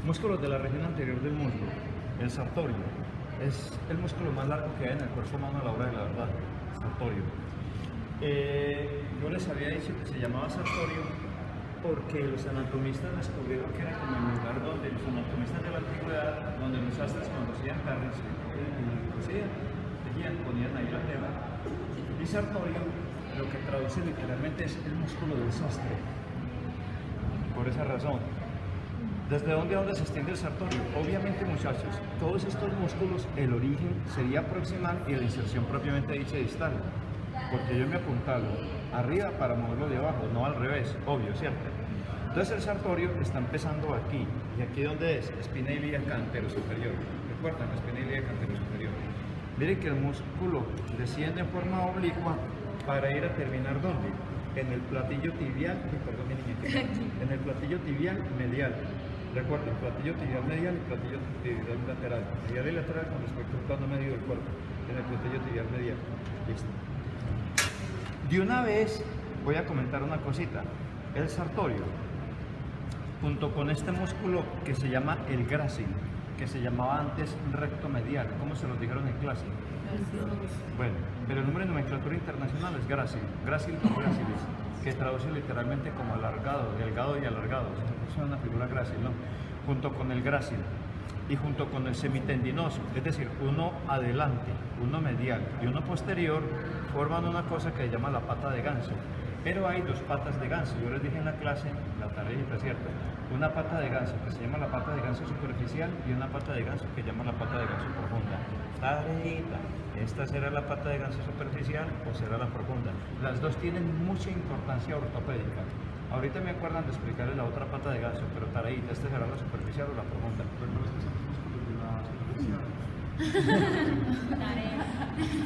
Músculos de la región anterior del muslo. El sartorio es el músculo más largo que hay en el cuerpo humano a la hora de la verdad. Sartorio. Yo les había dicho que se llamaba sartorio porque los anatomistas descubrieron que era como el lugar donde los anatomistas de la antigüedad, donde los sastres cuando hacían carnes ponían ahí la tela. Y sartorio lo que traduce literalmente es el músculo del sastre. Por esa razón. ¿Desde dónde se extiende el sartorio? Obviamente, muchachos, todos estos músculos, el origen sería proximal y la inserción propiamente dicha distal. Porque yo me apuntalo arriba para moverlo de abajo, no al revés, obvio, ¿cierto? Entonces el sartorio está empezando aquí. ¿Y aquí dónde es? Espina ilíaca antero superior. ¿Recuerdan? La espina ilíaca antero superior. Miren que el músculo desciende en forma oblicua para ir a terminar ¿dónde? En el platillo tibial, perdón, mi niñita, en el platillo tibial medial. Recuerden, platillo tibial medial y platillo tibial lateral. Medial y lateral con respecto al plano medio del cuerpo. En el platillo tibial medial. Listo. De una vez voy a comentar una cosita. El sartorio, junto con este músculo que se llama el grácil, que se llamaba antes recto medial, ¿cómo se los dijeron en clase? Bueno, pero el nombre de nomenclatura internacional es grácil, grácil o grácilis, que traduce literalmente como alargado, delgado y alargado. Es una figura grácil, ¿no? Junto con el grácil y junto con el semitendinoso, es decir, uno adelante, uno medial y uno posterior, forman una cosa que se llama la pata de ganso. Pero hay dos patas de ganso. Yo les dije en la clase, la tareita, ¿cierto? Una pata de ganso que se llama la pata de ganso superficial y una pata de ganso que se llama la pata de ganso profunda. Tareita, ¿esta será la pata de ganso superficial o será la profunda? Las dos tienen mucha importancia ortopédica. Ahorita me acuerdan de explicarles la otra pata de ganso, pero tareita, ¿esta será la superficial o la profunda?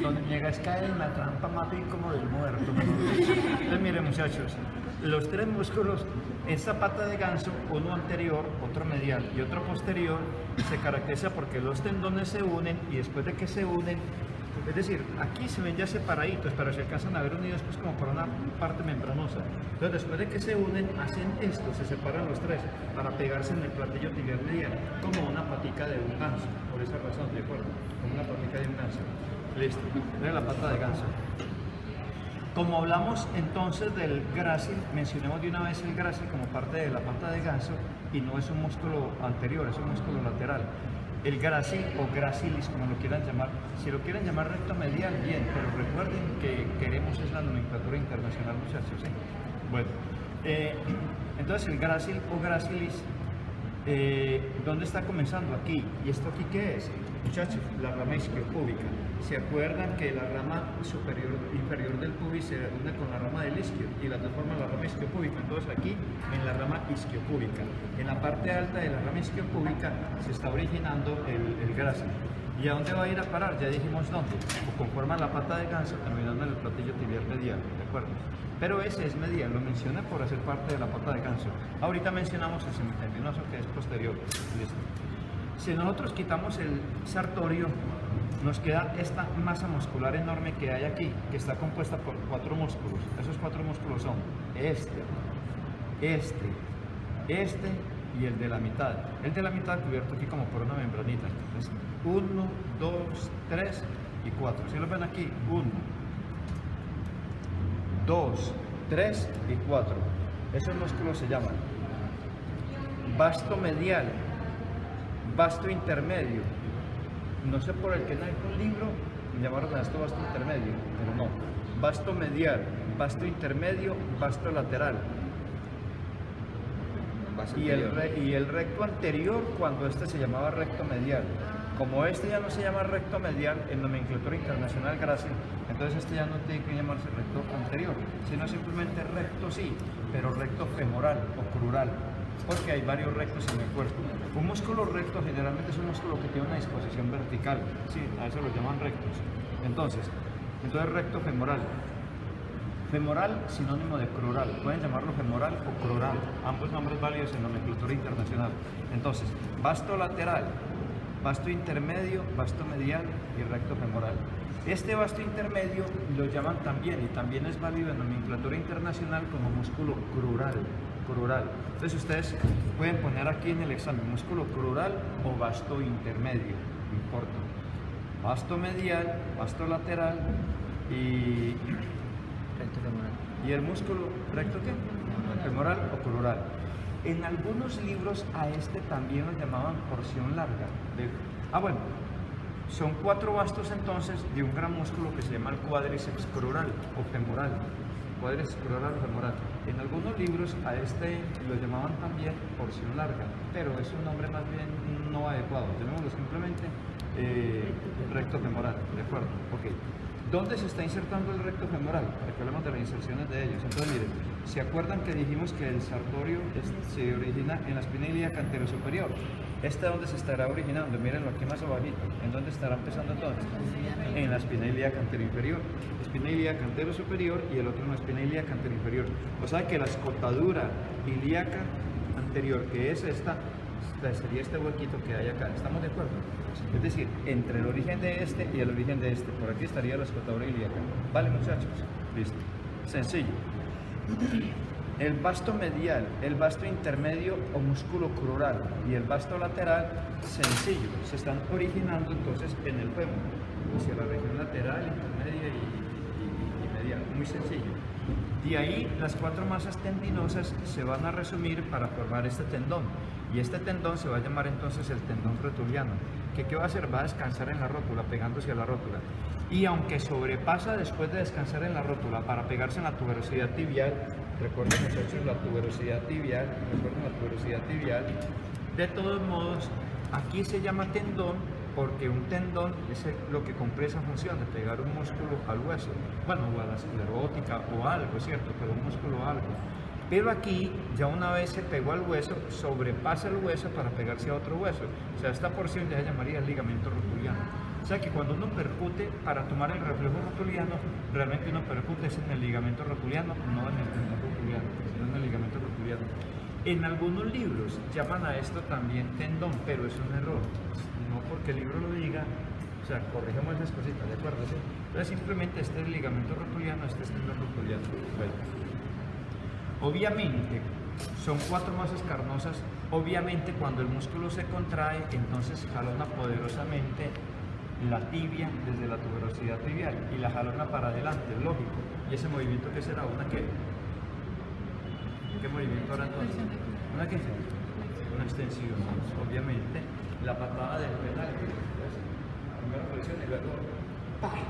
Donde llega es caer en la trampa más bien como del muerto. Entonces miren muchachos, los tres músculos, esta pata de ganso, uno anterior, otro medial y otro posterior, se caracteriza porque los tendones se unen y después de que se unen, es decir, aquí se ven ya separaditos, pero se alcanzan a ver unidos pues como por una parte membranosa. Entonces después de que se unen, hacen esto, se separan los tres para pegarse en el platillo tibial medial, como una patica de un ganso, por esa razón, ¿de acuerdo? Como una patica de un ganso. Listo, miren la pata de ganso. Como hablamos entonces del grácil, mencionemos de una vez el grácil como parte de la pata de ganso y no es un músculo anterior, es un músculo lateral. El grácil o gracilis, como lo quieran llamar, si lo quieren llamar recto medial, bien, pero recuerden que queremos es la nomenclatura internacional, muchachos, ¿sí? Bueno, entonces el grácil o gracilis, ¿dónde está comenzando? Aquí. ¿Y esto aquí qué es? Muchachos, la rama isquiopúbica. ¿Se acuerdan que la rama inferior del pubis se une con la rama del isquio y las dos forman la rama isquiopúbica? Entonces aquí, en la rama isquiopúbica, en la parte alta de la rama isquiopúbica se está originando el grácil. ¿Y a dónde va a ir a parar? Ya dijimos dónde. Conforma la pata de ganso terminando en el platillo tibial medial, ¿de acuerdo? Pero ese es medial, lo mencioné por hacer parte de la pata de ganso. Ahorita mencionamos el semitendinoso que es posterior. Listo. Si nosotros quitamos el sartorio, nos queda esta masa muscular enorme que hay aquí, que está compuesta por 4 músculos. Esos 4 músculos son este y el de la mitad. El de la mitad cubierto aquí como por una membranita. Entonces, 1, 2, 3 y 4. Si lo ven aquí, 1, 2, 3 y 4. Esos músculos se llaman vasto medial, vasto intermedio. No sé por el que no hay un libro, llamaron a esto vasto intermedio, pero no. Vasto medial, vasto intermedio, vasto lateral. Y el recto anterior cuando este se llamaba recto medial. Como este ya no se llama recto medial en nomenclatura internacional grácil, entonces este ya no tiene que llamarse recto anterior, sino simplemente recto sí, pero recto femoral o crural, porque hay varios rectos en el cuerpo. Un músculo recto generalmente es un músculo que tiene una disposición vertical, sí, a eso lo llaman rectos. Entonces recto femoral. Femoral, sinónimo de crural. Pueden llamarlo femoral o crural. Ambos nombres válidos en nomenclatura internacional. Entonces, vasto lateral, vasto intermedio, vasto medial y recto femoral. Este vasto intermedio lo llaman también, y también es válido en nomenclatura internacional como músculo crural. crural. Entonces ustedes pueden poner aquí en el examen músculo crural o vasto intermedio, no importa. Vasto medial, vasto lateral y Recto femoral. el músculo recto ¿qué? Femoral o crural. En algunos libros a este también lo llamaban porción larga. Bueno, son 4 bastos entonces de un gran músculo que se llama el cuádriceps crural o femoral. Cuádriceps crural o femoral. En algunos libros a este lo llamaban también porción larga, pero es un nombre más bien no adecuado. Llamémoslo simplemente recto femoral, ¿de acuerdo? Ok. ¿Dónde se está insertando el recto femoral? Para que hablemos de las inserciones de ellos. Entonces, miren, ¿se acuerdan que dijimos que el sartorio se origina en la espina ilíaca anterosuperior? ¿Este dónde se estará originando? Mírenlo aquí más abajito. ¿En dónde estará empezando entonces? En la espina ilíaca anteroinferior. Espina ilíaca anterosuperior y el otro en la espina ilíaca anteroinferior. O sea que la escotadura ilíaca anterior, que es esta, sería este huequito que hay acá. ¿Estamos de acuerdo? Es decir, entre el origen de este y el origen de este. Por aquí estaría la escotadura ilíaca. ¿Vale, muchachos? Listo. Sencillo. El vasto medial, el vasto intermedio o músculo crural y el vasto lateral, sencillo, se están originando entonces en el fémur, hacia la región lateral, intermedia y medial. Muy sencillo. De ahí las 4 masas tendinosas se van a resumir para formar este tendón. Y este tendón se va a llamar entonces el tendón rotuliano. ¿Qué va a hacer? Va a descansar en la rótula, pegándose a la rótula. Y aunque sobrepasa después de descansar en la rótula para pegarse en la tuberosidad tibial, recuerden muchachos la tuberosidad tibial, de todos modos, aquí se llama tendón porque un tendón es lo que cumple esa función de pegar un músculo al hueso, bueno, o a la esclerótica o algo, ¿cierto? Pero un músculo o algo. Pero aquí, ya una vez se pegó al hueso, sobrepasa el hueso para pegarse a otro hueso. O sea, esta porción ya se llamaría el ligamento rotuliano. O sea que cuando uno percute, para tomar el reflejo rotuliano, realmente uno percute es en el ligamento rotuliano, no en el tendón rotuliano, sino en el ligamento rotuliano. En algunos libros llaman a esto también tendón, pero es un error. No porque el libro lo diga, o sea, corrijamos esas cositas, ¿de acuerdo? ¿Sí? Entonces simplemente este es el ligamento rotuliano, este es el tendón rotuliano. Bueno. Obviamente, son 4 masas carnosas. Obviamente, cuando el músculo se contrae, entonces jalona poderosamente la tibia desde la tuberosidad tibial y la jalona para adelante, lógico. ¿Y ese movimiento qué será? ¿Una qué? ¿Qué movimiento ahora entonces? ¿Una qué? Una extensión, obviamente. La patada del penal. Primero flexión y luego ¡pah!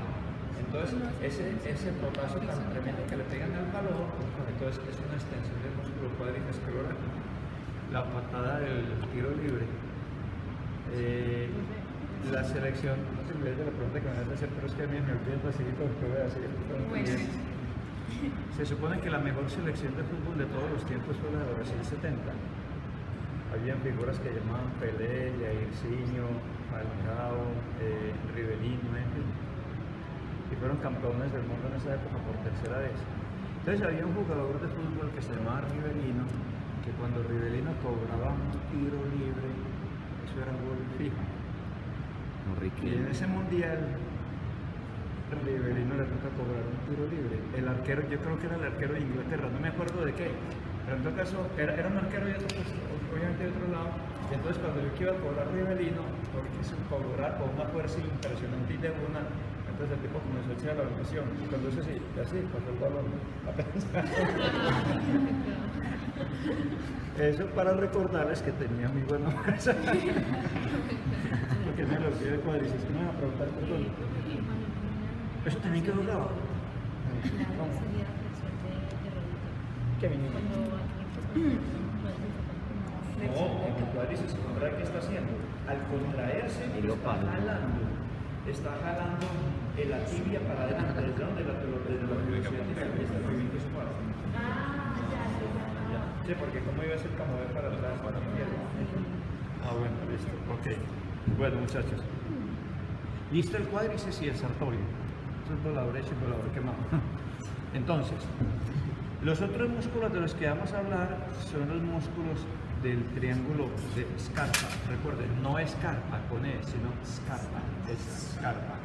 Entonces, ese portazo tan tremendo que le pegan al balón, entonces es una extensión del músculo cuádriceps crural. La patada del tiro libre. La selección, no se me olvide la pregunta que me vas a hacer, pero es que a mí me olvida facilito lo que voy a hacer. Se supone que la mejor selección de fútbol de todos los tiempos fue la de Brasil 70. Habían figuras que llamaban Pelé, Jairzinho, Falcao, Rivelino, y fueron campeones del mundo en esa época por tercera vez. Entonces había un jugador de fútbol que se llamaba Rivelino, que cuando Rivelino cobraba un tiro libre, eso era gol fijo. Y en ese mundial, Rivelino le toca cobrar un tiro libre. El arquero, yo creo que era el arquero de Inglaterra, no me acuerdo de qué, pero en todo caso era un arquero y otro, pues, obviamente de otro lado. Y entonces cuando yo iba a cobrar Rivelino, porque quiso cobrar con una fuerza impresionante y de una, entonces el tipo comenzó a echar la oración. Y cuando hizo así, pasó el balón. Eso para recordarles que tenía muy buena fuerza. Porque me lo olvidé de cuádriceps, que me iba a preguntar perdón. ¿Eso también quedó grabado? ¿Qué mínimo? No, el cuádriceps se contrae, ¿qué está haciendo? Al contraerse, está jalando la tibia para adelante, desde donde la velocidad tibial, este movimiento es fuerte. Sí, porque como iba a ser como ver para atrás, para la izquierda. Bueno, listo, ok. Bueno, muchachos. Listo el cuádriceps y el sartorio. Eso es volador hecho y volador quemado. Entonces, los otros músculos de los que vamos a hablar son los músculos del triángulo de Scarpa. Recuerden, no es Scarpa con E, sino Scarpa, es Scarpa.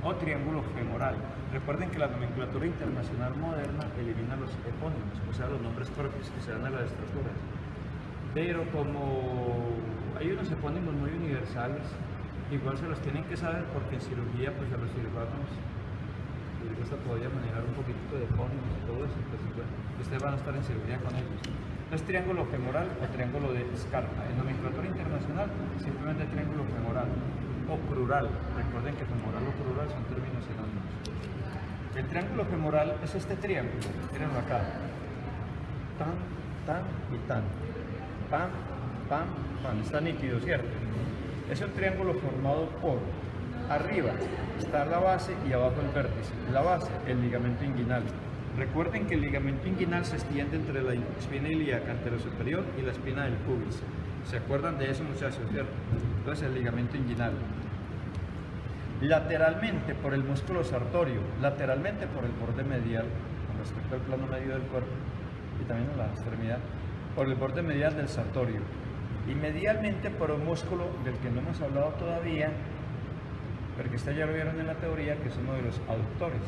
o triángulo femoral. Recuerden que la nomenclatura internacional moderna elimina los epónimos, o sea, los nombres propios que se dan a las estructuras. Pero como hay unos epónimos muy universales, igual se los tienen que saber porque en cirugía, pues a los cirujanos les gusta todavía manejar un poquito de epónimos y todo eso, pues bueno, ustedes van a estar en cirugía con ellos. Es triángulo femoral o triángulo de Scarpa. En nomenclatura internacional, simplemente triángulo femoral o crural. Recuerden que femoral o crural son términos sinónimos. El triángulo femoral es este triángulo, mírenlo acá. Tan, tan y tan. Pam, pam, pam. Está nítido, ¿cierto? Es un triángulo formado por arriba está la base y abajo el vértice. La base, el ligamento inguinal. Recuerden que el ligamento inguinal se extiende entre la espina ilíaca anterosuperior y la espina del pubis. ¿Se acuerdan de eso, muchachos, cierto? Entonces el ligamento inguinal. Lateralmente por el músculo sartorio, lateralmente por el borde medial, con respecto al plano medio del cuerpo y también a la extremidad, por el borde medial del sartorio. Y medialmente por un músculo del que no hemos hablado todavía, pero que ya lo vieron en la teoría, que es uno de los aductores.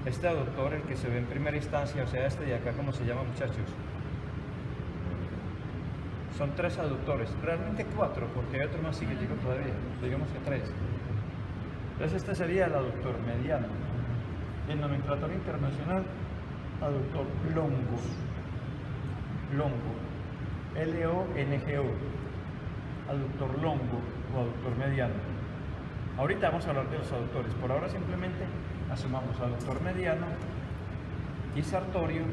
Este aductor, el que se ve en primera instancia, o sea, este de acá, ¿cómo se llama, muchachos? Son 3 aductores, realmente 4, porque hay otro más chiquitico todavía, digamos que 3. Entonces este sería el aductor mediano. En nomenclatura internacional, aductor longo. Longo. L-O-N-G-O. Aductor longo o aductor mediano. Ahorita vamos a hablar de los aductores. Por ahora simplemente asumamos aductor mediano y sartorio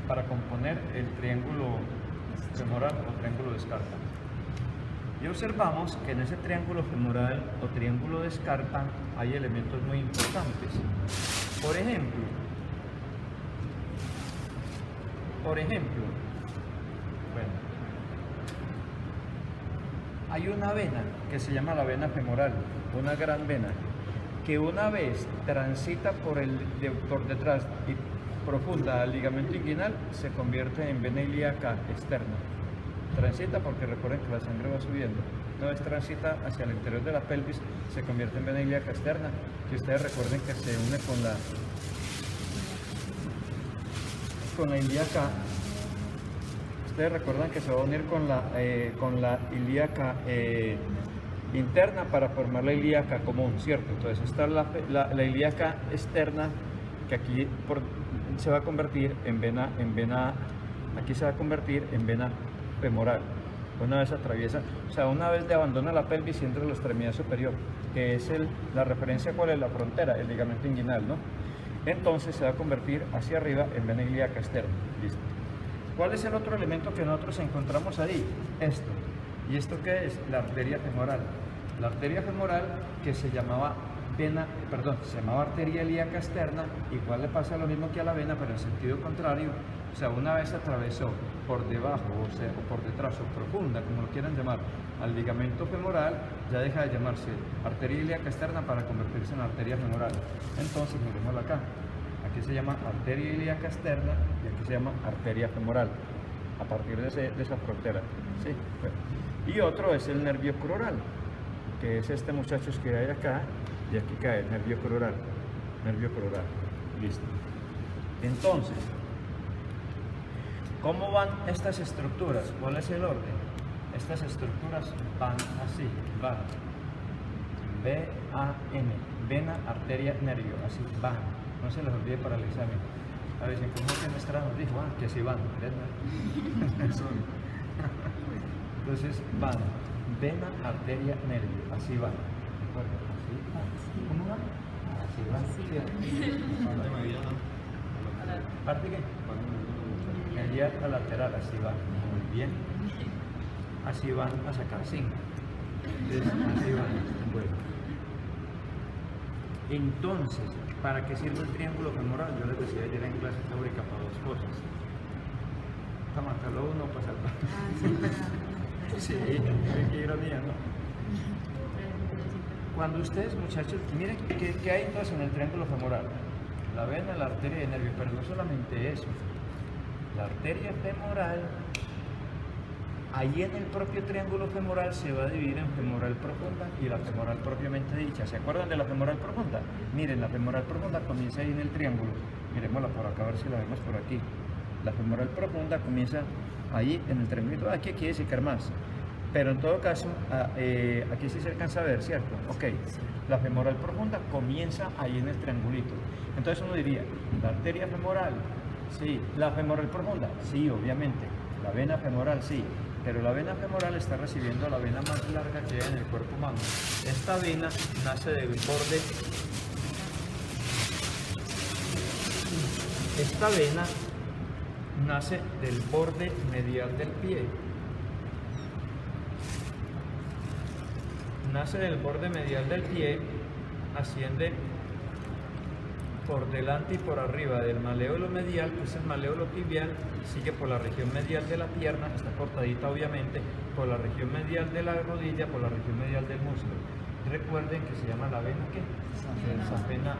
para componer el triángulo femoral o triángulo de Scarpa. Y observamos que en ese triángulo femoral o triángulo de Scarpa hay elementos muy importantes. Por ejemplo, bueno, hay una vena que se llama la vena femoral, una gran vena, que una vez transita por detrás y profunda al ligamento inguinal, se convierte en vena ilíaca externa. Transita porque recuerden que la sangre va subiendo. Una vez transita hacia el interior de la pelvis, se convierte en vena ilíaca externa, que ustedes recuerden que se une con la ilíaca. Ustedes recuerdan que se va a unir con la ilíaca interna para formar la ilíaca común, ¿cierto? Entonces está la ilíaca externa, que aquí se va a convertir en vena, aquí se va a convertir en vena femoral. Una vez atraviesa, o sea, una vez abandona la pelvis y entra en la extremidad superior, que es la referencia, ¿cuál es? La frontera, el ligamento inguinal, ¿no? Entonces se va a convertir hacia arriba en vena ilíaca externa. Listo. ¿Cuál es el otro elemento que nosotros encontramos ahí? Esto. ¿Y esto qué es? La arteria femoral. La arteria femoral que se llamaba arteria ilíaca externa, igual le pasa lo mismo que a la vena, pero en sentido contrario. O sea, una vez atravesó por debajo, o sea, o por detrás, o profunda, como lo quieran llamar, al ligamento femoral, ya deja de llamarse arteria ilíaca externa para convertirse en arteria femoral. Entonces, miremoslo acá. Aquí se llama arteria ilíaca externa y aquí se llama arteria femoral, a partir de esa frontera. ¿Sí? Bueno. Y otro es el nervio crural, que es este, muchachos, que hay acá, y aquí cae el nervio crural. Nervio crural. Listo. Entonces, ¿cómo van estas estructuras? ¿Cuál es el orden? Estas estructuras van así, van. V-A-N, vena, arteria, nervio, así van. No se les olvide para el examen. A ver, si en cómo semestre nos dijo, que así van. Entonces van, vena, arteria, nervio, así van. Así, ¿cómo van? Así van. ¿Parte qué? Medial a lateral, así van. Muy bien. Así van a sacar 5. Así van. Bueno. Entonces, ¿para qué sirve el triángulo femoral? Yo les decía ayer en clase teórica para 2 cosas. Para matarlo uno o para salvarlo. Sí, qué ironía, ¿no? Cuando ustedes, muchachos, miren qué hay entonces en el triángulo femoral. La vena, la arteria y el nervio, pero no solamente eso. La arteria femoral Ahí en el propio triángulo femoral se va a dividir en femoral profunda y la femoral propiamente dicha. ¿Se acuerdan de la femoral profunda? Miren, la femoral profunda comienza ahí en el triángulo. Miremosla por acá, a ver si la vemos por aquí. La femoral profunda comienza ahí en el triángulo. Aquí quiere secar más. Pero en todo caso, aquí sí se alcanza a ver, ¿cierto? Ok, la femoral profunda comienza ahí en el triangulito. Entonces uno diría, la arteria femoral, sí. La femoral profunda, sí, obviamente. La vena femoral, sí. Pero la vena femoral está recibiendo la vena más larga que hay en el cuerpo humano. Esta vena nace del borde. Esta vena nace del borde medial del pie. Nace del borde medial del pie, asciende por delante y por arriba del maléolo medial, que es el maléolo tibial, sigue por la región medial de la pierna, está cortadita obviamente, por la región medial de la rodilla, por la región medial del muslo. Recuerden que se llama la vena, ¿qué? Safena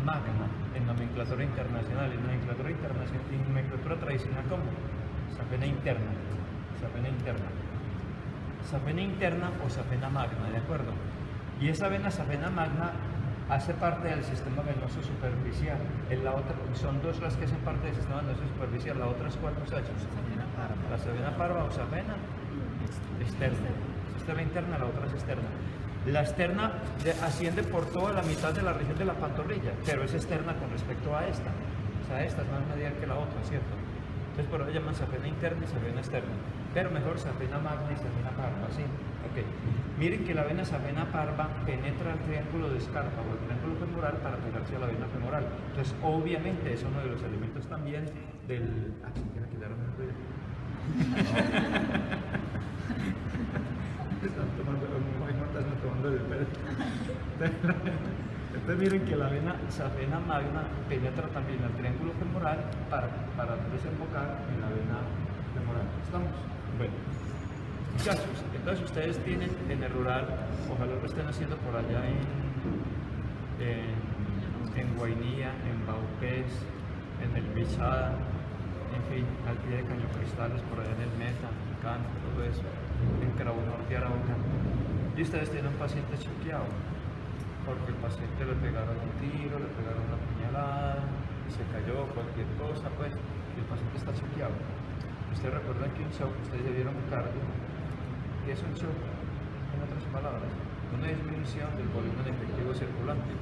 magna, en nomenclatura internacional, en nomenclatura tradicional, ¿cómo? Safena interna, safena interna. Safena interna o safena magna, ¿de acuerdo? Y esa vena safena magna hace parte del sistema venoso superficial. En la otra, son dos las que hacen parte del sistema venoso superficial. ¿La otra es cuál, muchachos? La safena parva o safena externa. Esta es la interna, la otra es externa. La externa asciende por toda la mitad de la región de la pantorrilla, pero es externa con respecto a esta. O sea, esta es más medial que la otra, ¿cierto? Entonces por eso llaman safena interna y safena externa. Pero mejor safena magna y safena parva, ¿sí? Ok. Miren que la vena safena parva penetra el triángulo de Scarpa o el triángulo femoral para pegarse a la vena femoral. Entonces, obviamente, es uno de los elementos también del... Ah, sí, quiero quitarme el ruido. Están tomando el pelo. Entonces miren que la vena safena magna penetra también al triángulo femoral para desembocar en la vena femoral. ¿Estamos? Bueno, muchachos, entonces ustedes tienen en el rural, ojalá lo estén haciendo por allá en Guainía, en Baupés, en el Bichada, en fin, al pie de Caño Cristales, por allá en el Meta, en Cano, todo eso, en Carabobo Norte, Arauca. Y ustedes tienen un paciente choqueado, porque el paciente le pegaron un tiro, le pegaron una puñalada, se cayó, cualquier cosa, pues, y el paciente está choqueado. Ustedes recuerdan que un shock, ustedes ya vieron un cardio, ¿qué es un shock? En otras palabras, una disminución del volumen efectivo circulante.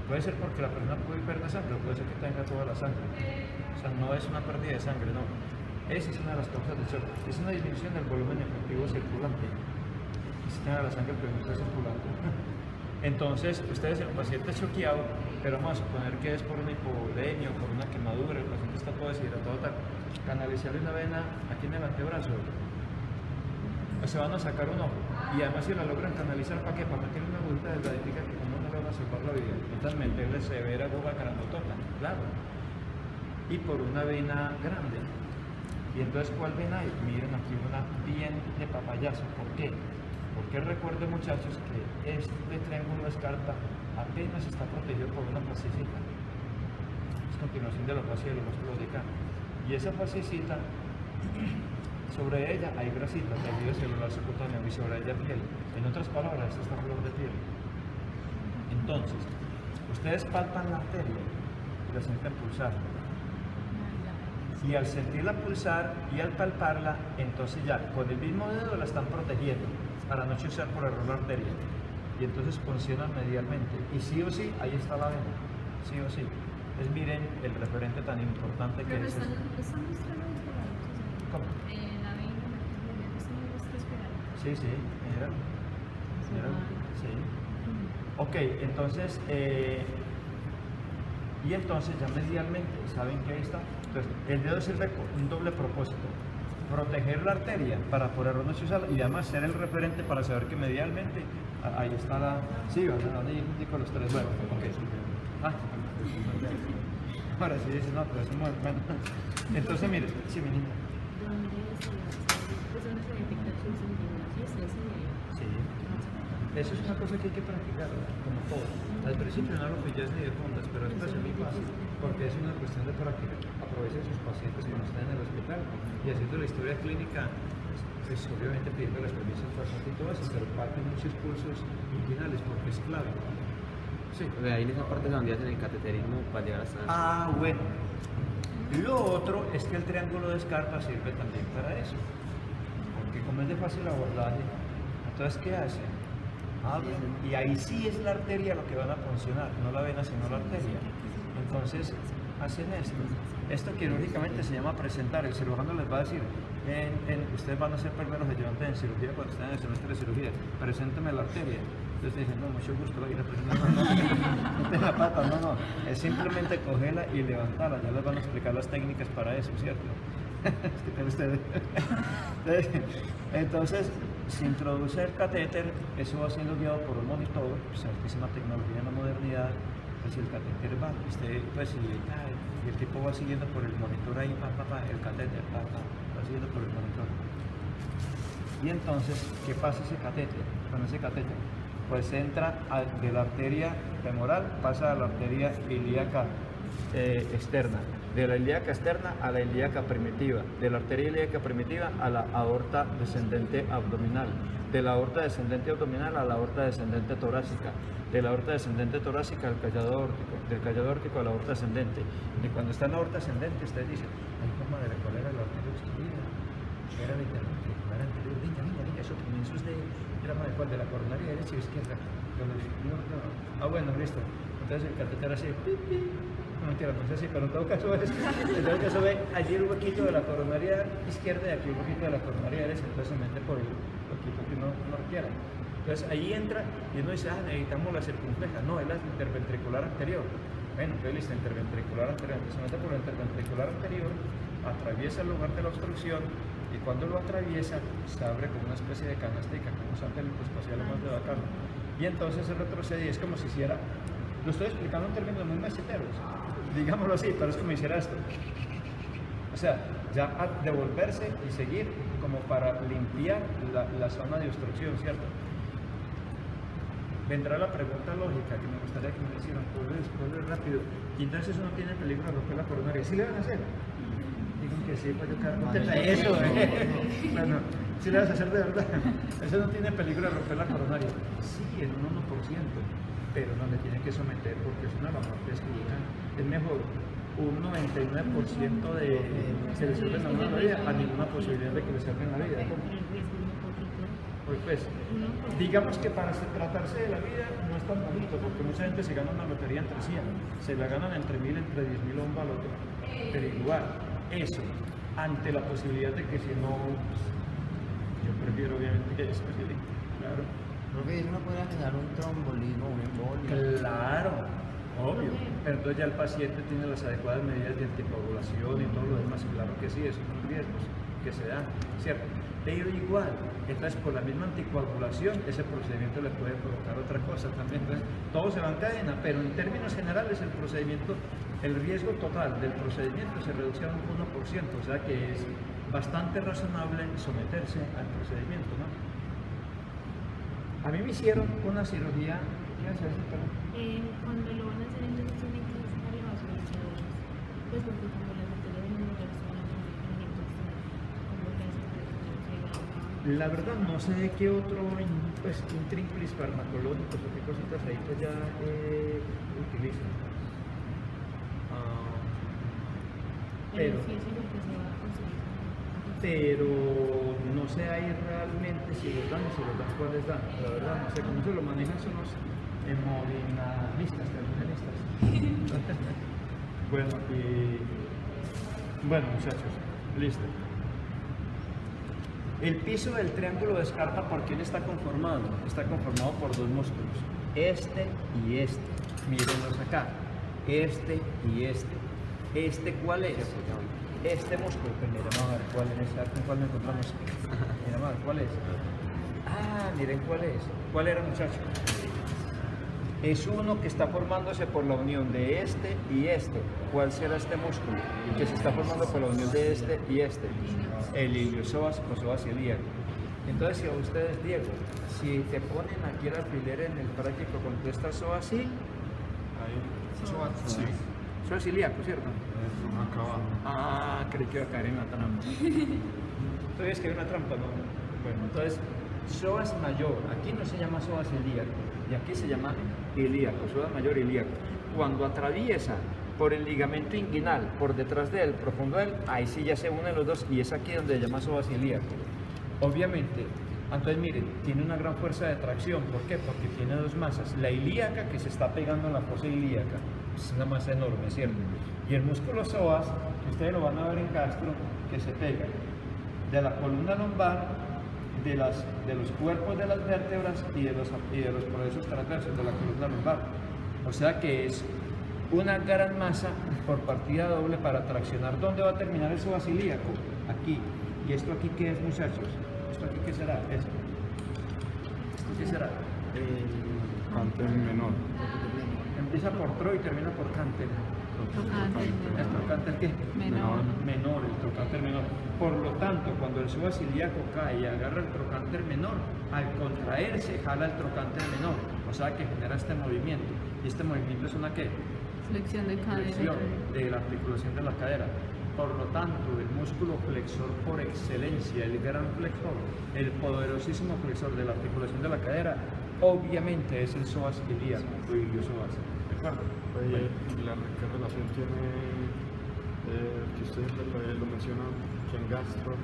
Puede ser porque la persona puede perder sangre, o puede ser que tenga toda la sangre. O sea, no es una pérdida de sangre, no. Esa es una de las causas del shock. Es una disminución del volumen efectivo circulante. Y si tiene la sangre, pero no está circulando. Entonces, ustedes, el paciente es choqueado, pero vamos a suponer que es por una hipovolemia o por una quemadura, el paciente está todo deshidratado, tal. Canalizarle una vena aquí en el antebrazo, se van a sacar un ojo. Y además, si la logran canalizar, ¿para qué? Para meter una agujita delgadita que como no le van a salvar la vida. Necesitan meterle severa aguja granotota, claro. Y por una vena grande. Y entonces, ¿cuál vena hay? Miren aquí una bien de papayazo. ¿Por qué? Porque recuerden, muchachos, que este triángulo de Scarpa apenas está protegido por una fascicita. Es continuación de la fascia de los músculos de Cano. Y esa fascicita, sobre ella hay grasita, tejido celular subcutáneo, y sobre ella piel. En otras palabras, esta es flor de piel. Entonces, ustedes palpan la arteria y la sienten pulsar. Y al sentirla pulsar y al palparla, entonces ya con el mismo dedo la están protegiendo para no chuzar por error la arteria. Y entonces funcionan medialmente. Y sí o sí, ahí está la vena. Sí o sí. Entonces miren el referente tan importante que es. ¿Cómo? La vena, los tres pedales. Sí, sí, mira. Mira, sí. Ok, entonces, y entonces ya medialmente, ¿saben que ahí está? Entonces, el dedo sirve con un doble propósito. Proteger la arteria para por error no chuzarla y además ser el referente para saber que medialmente ahí está la... Sí, ¿verdad? Con los tres. Bueno, ok. Ah, ahora sí dice, no, pero es muy bueno. Entonces, mire, sí, mi niña. ¿Dónde se detecta el eso es una cosa que hay que practicar, ¿verdad? Como todo. Al principio no lo pillas ni de puntas, pero después es muy fácil, porque es una cuestión de práctica. Aprovechen sus pacientes cuando están en el hospital y haciendo la historia clínica, pues obviamente pidiendo las permisos y todo eso, pero parten muchos pulsos inguinales porque es clave. Sí. O sea, ahí en esa parte donde hacen el cateterismo para llegar hasta... Ah, bueno. Lo otro es que el triángulo de Scarpa sirve también para eso, porque como es de fácil abordaje, entonces ¿qué hacen? Abren, y ahí sí es la arteria lo que van a funcionar, no la vena sino la arteria. Entonces hacen esto. Esto quirúrgicamente se llama presentar. El cirujano les va a decir, ustedes van a ser primeros ayudantes en cirugía cuando estén en el semestre de cirugía, presénteme la arteria. Entonces dicen, no, mucho gusto, ir a presentar. No te la pata, no, es simplemente cogerla y levantarla. Ya les van a explicar las técnicas para eso, ¿cierto? Ustedes. Entonces, se introduce el catéter, eso va siendo guiado por un monitor, pues altísima tecnología en la modernidad. Pues el catéter va, y el tipo va siguiendo por el monitor ahí, el catéter, va siguiendo por el monitor. Y entonces, ¿qué pasa con ese catéter? Pues entra de la arteria femoral, pasa a la arteria ilíaca externa, de la ilíaca externa a la ilíaca primitiva, de la arteria ilíaca primitiva a la aorta descendente abdominal, de la aorta descendente abdominal a la aorta descendente torácica, de la aorta descendente torácica al callado aórtico, del callado aórtico a la aorta ascendente. Y cuando está en la aorta ascendente, ustedes dicen, hay forma de recordar a la arteria obstruida, era la interventricular anterior, venga, eso comienzos de drama de cuál, de la coronaria derecha o izquierda. Bueno, listo. Entonces el catéter hace no mentira, no sé si, pero en todo caso ve allí el huequito de la coronaria izquierda y aquí el huequito de la coronaria derecha, entonces se mete por el huequito que uno requiera. Entonces ahí entra y uno dice, necesitamos la circunfleja, no, es la interventricular anterior. Bueno, entonces listo, interventricular anterior, entonces se mete por la interventricular anterior, atraviesa el lugar de la obstrucción y cuando lo atraviesa se abre como una especie de canastica, como un satélite espacial más de bacano. Y entonces se retrocede y es como si hiciera, lo estoy explicando en términos muy maceteros, digámoslo así, pero es como hiciera esto. O sea, ya a devolverse y seguir como para limpiar la zona de obstrucción, ¿cierto? Vendrá la pregunta lógica que me gustaría que me hicieran, por rápido. Y entonces uno tiene peligro de romper la coronaria. ¿Sí le van a hacer? Digan que sí, pues yo cargo. Eso, bueno, sí le vas a hacer de verdad. Eso no tiene peligro de romper la coronaria. Sí, en un 1%, pero no le tienen que someter porque es una la muerte es es mejor un 99% de que le salven a una vida a ninguna posibilidad de que le salven la vida. Pues, digamos que para tratarse de la vida no es tan bonito, porque mucha gente se gana una lotería entre 100, se la ganan entre 1000, entre 10.000 o un baloto, pero igual, eso, ante la posibilidad de que si no, yo prefiero obviamente eso, claro. Porque eso no podría generar un trombolismo, un embolio. Claro, obvio, pero entonces ya el paciente tiene las adecuadas medidas de anticoagulación y todo lo demás, claro que sí, esos son riesgos que se dan, ¿cierto? Pero igual, entonces por la misma anticoagulación ese procedimiento le puede provocar otra cosa también, entonces todo se va en cadena, pero en términos generales el procedimiento, el riesgo total del procedimiento se reduce a un 1%, o sea que es bastante razonable someterse al procedimiento, ¿no? A mí me hicieron una cirugía, ¿qué haces? Cuando lo van a hacer entonces tienen que sacar la basura, pues porque como las arterias no lo La verdad no sé de qué otro pues, intrínculis farmacológicos o qué cositas ahí pues ya utilizan. Pero no sé ahí realmente si los dan o si los dan cuáles dan. La verdad no sé cómo se lo manejan son los hemodinamistas, terminalistas. Bueno muchachos, listo. El piso del triángulo de Scarpa, ¿por quién está conformado? Está conformado por dos músculos, este y este. Mírenlos acá, este y este. ¿Este cuál es? Este músculo, pues miremos a ver cuál es, ¿cuál me encontramos? Miremos a ver cuál es. Miren cuál es. ¿Cuál era, muchachos? Es uno que está formándose por la unión de este y este. ¿Cuál será este músculo? Que se está formando por la unión de este y este. El iliosoas o psoas ilíaco. Entonces, si a ustedes, Diego, si te ponen aquí el alfiler en el práctico con todas estas psoas, sí, Ahí. Psoas. Sí. psoas ilíaco, ¿cierto? Eso, acá abajo. Ah, creí que iba a caer en la trampa. Todavía es que hay una trampa, ¿no? Bueno, entonces, psoas mayor, aquí no se llama psoas ilíaco, y aquí se llama ilíaco, psoas mayor ilíaco. Cuando atraviesa por el ligamento inguinal, por detrás de él, profundo de él, ahí sí ya se unen los dos, y es aquí donde se llama psoas ilíaco. Obviamente, entonces miren, tiene una gran fuerza de tracción, ¿por qué? Porque tiene dos masas, la ilíaca que se está pegando a la fosa ilíaca, es una masa enorme, ¿cierto? Y el músculo psoas, que ustedes lo van a ver en Castro, que se pega de la columna lumbar, de los cuerpos de las vértebras y de los procesos transversos de la columna lumbar. O sea que es una gran masa por partida doble para traccionar. ¿Dónde va a terminar el psoas ilíaco? Aquí. ¿Y esto aquí qué es, muchachos? ¿Esto aquí qué será? ¿Esto qué será? Cánter menor. Empieza por tro y termina por cánter. Trocánter ¿El trocánter qué? menor. Menor, el trocánter menor. Por lo tanto, cuando el psoas ilíaco cae y agarra el trocánter menor, al contraerse jala el trocánter menor, o sea que genera este movimiento. Y este movimiento es una ¿qué? Flexión de Flexión cadera. de la articulación de la cadera. Por lo tanto, el músculo flexor por excelencia, el gran flexor, el poderosísimo flexor de la articulación de la cadera, obviamente es el psoas ilíaco o iliosoas. ¿De acuerdo? Oye, ¿y qué relación tiene que usted lo menciona que en gastro?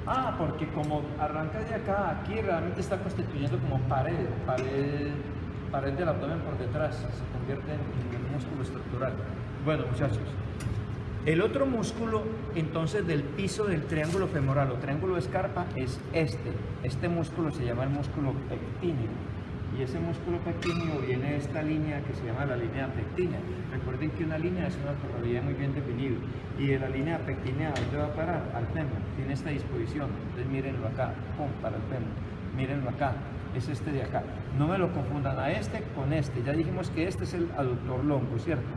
Ah, porque como arranca de acá, aquí realmente está constituyendo como pared del abdomen por detrás, se convierte en un músculo estructural. Bueno, muchachos, el otro músculo entonces del piso del triángulo femoral o triángulo de Scarpa es este músculo se llama el músculo pectíneo. Y ese músculo pectíneo viene de esta línea que se llama la línea pectínea. Recuerden que una línea es una corralidad muy bien definida. Y de la línea pectínea, ¿a dónde va a parar? Al fémur. Tiene esta disposición. Entonces mírenlo acá. Pum, para el fémur. Mírenlo acá. Es este de acá. No me lo confundan a este con este. Ya dijimos que este es el aductor longo, ¿cierto?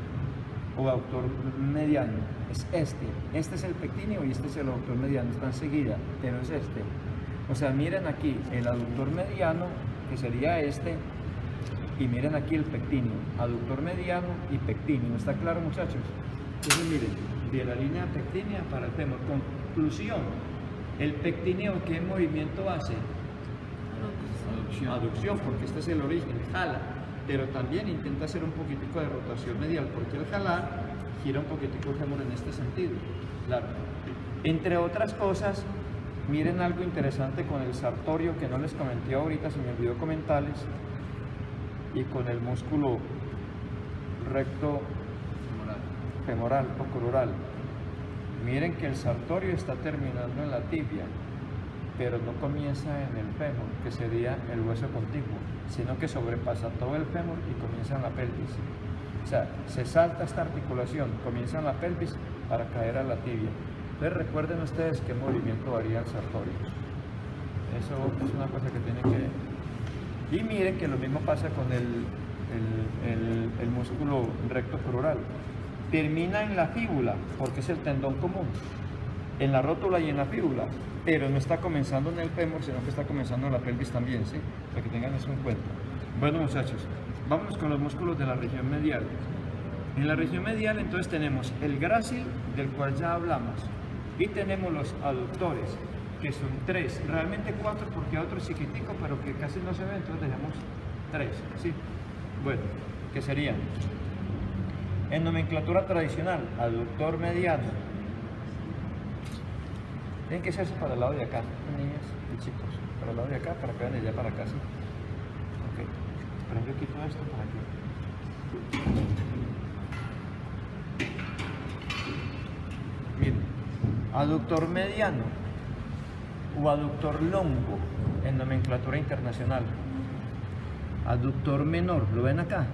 O aductor mediano. Es este. Este es el pectíneo y este es el aductor mediano. Están seguidas, pero es este. O sea, miren aquí el aductor mediano, que sería este, y miren aquí el pectíneo, aductor mediano y pectíneo. ¿Está claro, muchachos? Entonces miren, de la línea pectínea para el fémur. Conclusión, el pectíneo, ¿qué movimiento hace? Aducción, porque este es el origen, jala, pero también intenta hacer un poquitico de rotación medial, porque el jalar gira un poquitico el fémur en este sentido. Claro. Entre otras cosas, miren algo interesante con el sartorio que no les comenté ahorita, se me olvidó comentarles, y con el músculo recto femoral o crural. Miren que el sartorio está terminando en la tibia, pero no comienza en el fémur, que sería el hueso contiguo, sino que sobrepasa todo el fémur y comienza en la pelvis. O sea, se salta esta articulación, comienza en la pelvis para caer a la tibia. Entonces recuerden ustedes qué movimiento varía el sartorio. Eso es una cosa que tienen que... Y miren que lo mismo pasa con el músculo recto crural. Termina en la fíbula, porque es el tendón común, en la rótula y en la fíbula, pero no está comenzando en el fémur, sino que está comenzando en la pelvis también, ¿sí? Para que tengan eso en cuenta. Bueno, muchachos, vámonos con los músculos de la región medial. En la región medial entonces tenemos el grácil, del cual ya hablamos, y tenemos los aductores, que son 3, realmente 4 porque hay otro chiquitico, pero que casi no se ve, entonces tenemos 3, ¿sí? Bueno, que serían, en nomenclatura tradicional, aductor mediano. Tienen que hacerse para el lado de acá, niñas y chicos, para el lado de acá, para acá, de allá para acá, ¿sí? Ok, pero yo quito esto para aquí. Miren, aductor mediano o aductor longo en nomenclatura internacional. Aductor menor, ¿lo ven acá?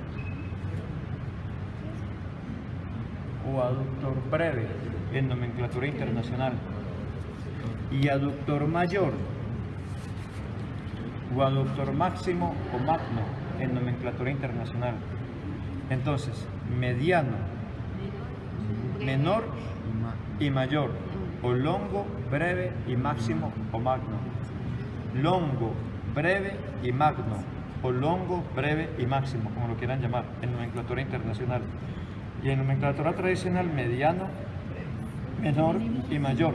O aductor breve en nomenclatura internacional. Y aductor mayor o aductor máximo o magno en nomenclatura internacional. Entonces, mediano, menor y mayor, o longo, breve y máximo o magno. longo, breve y magno, o longo, breve y máximo, como lo quieran llamar, en nomenclatura internacional. Y en nomenclatura tradicional, mediano, menor y mayor.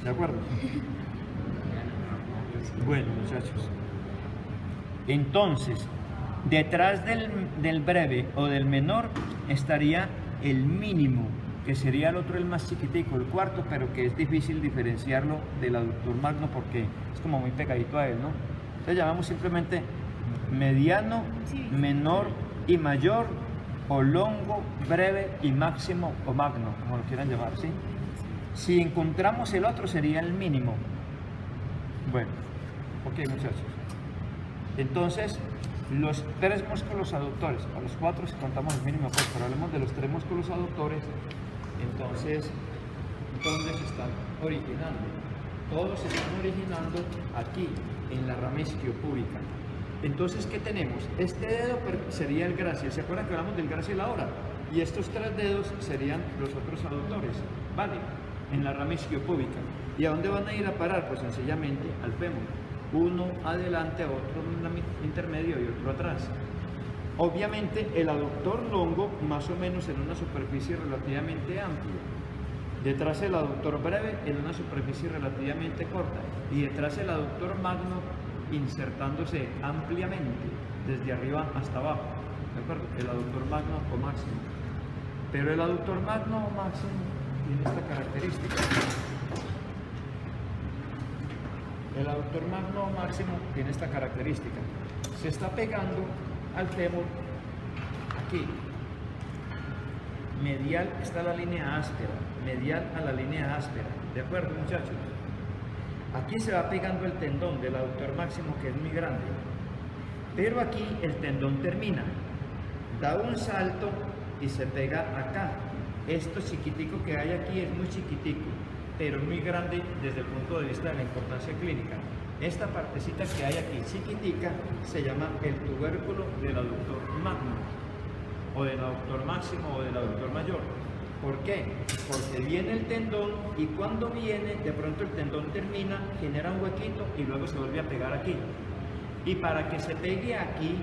¿De acuerdo? Bueno, muchachos. Entonces, detrás del breve o del menor estaría el mínimo, que sería el otro, el más chiquitico, el cuarto, pero que es difícil diferenciarlo del aductor magno porque es como muy pegadito a él, ¿no? Entonces llamamos simplemente mediano, menor y mayor, o longo, breve y máximo o magno, como lo quieran llamar, ¿sí? Si encontramos el otro sería el mínimo. Bueno, ok, muchachos. Entonces, los tres músculos aductores, a los cuatro si contamos el mínimo, pues, pero hablemos de los tres músculos aductores. Entonces, ¿dónde se están originando? Todos se están originando aquí, en la rama isquiopúbica. Entonces, ¿qué tenemos? Este dedo sería el grácil. ¿Se acuerdan que hablamos del grácil ahora? Y estos tres dedos serían los otros aductores, ¿vale? En la rama isquiopúbica. ¿Y a dónde van a ir a parar? Pues sencillamente al fémur. Uno adelante, otro intermedio y otro atrás. Obviamente el aductor longo más o menos en una superficie relativamente amplia. Detrás el aductor breve en una superficie relativamente corta. Y detrás el aductor magno insertándose ampliamente desde arriba hasta abajo. ¿De acuerdo? El aductor magno o máximo. Pero el aductor magno o máximo tiene esta característica. El aductor magno máximo tiene esta característica. Se está pegando al fémur aquí. Medial está la línea áspera. Medial a la línea áspera. ¿De acuerdo, muchachos? Aquí se va pegando el tendón del aductor máximo, que es muy grande. Pero aquí el tendón termina. Da un salto y se pega acá. Esto chiquitico que hay aquí es muy chiquitico, pero muy grande desde el punto de vista de la importancia clínica. Esta partecita que hay aquí chiquitica se llama el tubérculo del aductor magno, o del aductor máximo o del aductor mayor. ¿Por qué? Porque viene el tendón y cuando viene, de pronto el tendón termina, genera un huequito y luego se vuelve a pegar aquí. Y para que se pegue aquí,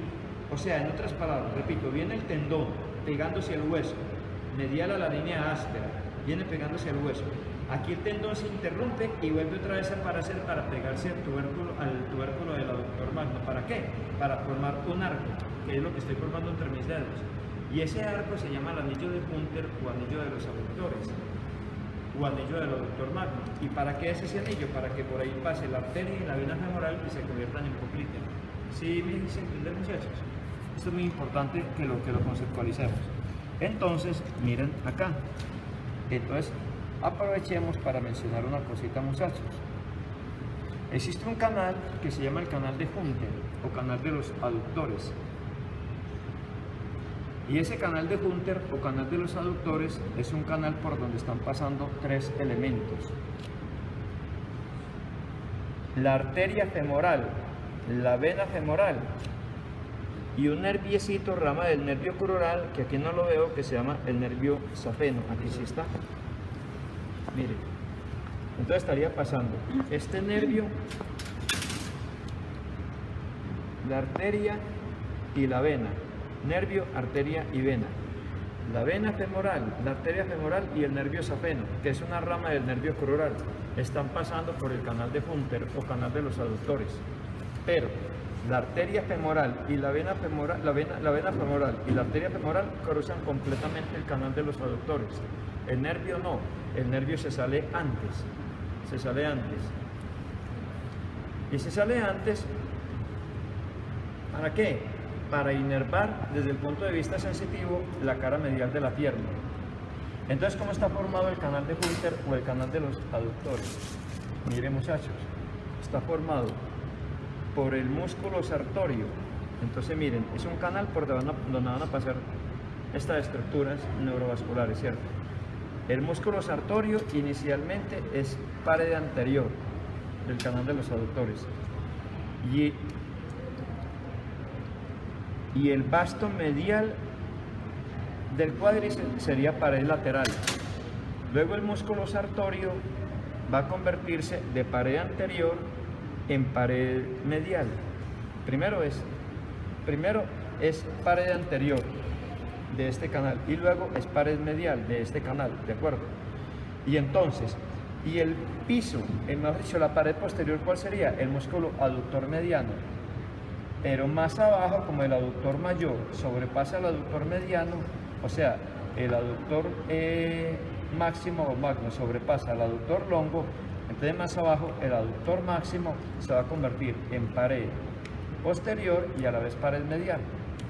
o sea, en otras palabras, repito, viene el tendón pegándose al hueso, medial a la línea áspera, viene pegándose al hueso. Aquí el tendón se interrumpe y vuelve otra vez a aparecer para pegarse al tubérculo del aductor magno. ¿Para qué? Para formar un arco, que es lo que estoy formando entre mis dedos. Y ese arco se llama el anillo de Hunter o anillo de los aductores, o anillo del aductor magno. ¿Y para qué es ese anillo? Para que por ahí pase la arteria y la vena femoral y se conviertan en poplite. ¿Sí me hice entender, muchachos? Esto es muy importante que lo conceptualicemos. Entonces, miren acá. Entonces, aprovechemos para mencionar una cosita, muchachos. Existe un canal que se llama el canal de Hunter o canal de los aductores. Y ese canal de Hunter o canal de los aductores es un canal por donde están pasando tres elementos: la arteria femoral, la vena femoral y un nerviecito, rama del nervio crural, que aquí no lo veo, que se llama el nervio safeno. Aquí sí está. Miren, entonces estaría pasando este nervio, la arteria y la vena. Nervio, arteria y vena. La vena femoral, la arteria femoral y el nervio safeno, que es una rama del nervio crural, están pasando por el canal de Hunter o canal de los aductores. Pero la arteria femoral y la vena femoral, la vena femoral y la arteria femoral cruzan completamente el canal de los aductores. El nervio no, el nervio se sale antes. Se sale antes. Y se sale antes, ¿para qué? Para inervar desde el punto de vista sensitivo la cara medial de la pierna. Entonces, ¿cómo está formado el canal de Hunter o el canal de los aductores? Miren, muchachos, está formado por el músculo sartorio. Entonces, miren, es un canal por donde van a pasar estas estructuras neurovasculares, ¿cierto? El músculo sartorio inicialmente es pared anterior del canal de los aductores. Y el vasto medial del cuádriceps sería pared lateral. Luego el músculo sartorio va a convertirse de pared anterior en pared medial. Primero es pared anterior de este canal y luego es pared medial de este canal, ¿de acuerdo? Y entonces, y el piso, mejor dicho, la pared posterior, ¿cuál sería? El músculo aductor mediano. Pero más abajo, como el aductor mayor sobrepasa el aductor mediano, o sea, el aductor máximo o magno sobrepasa el aductor longo, entonces más abajo el aductor máximo se va a convertir en pared posterior y a la vez pared medial,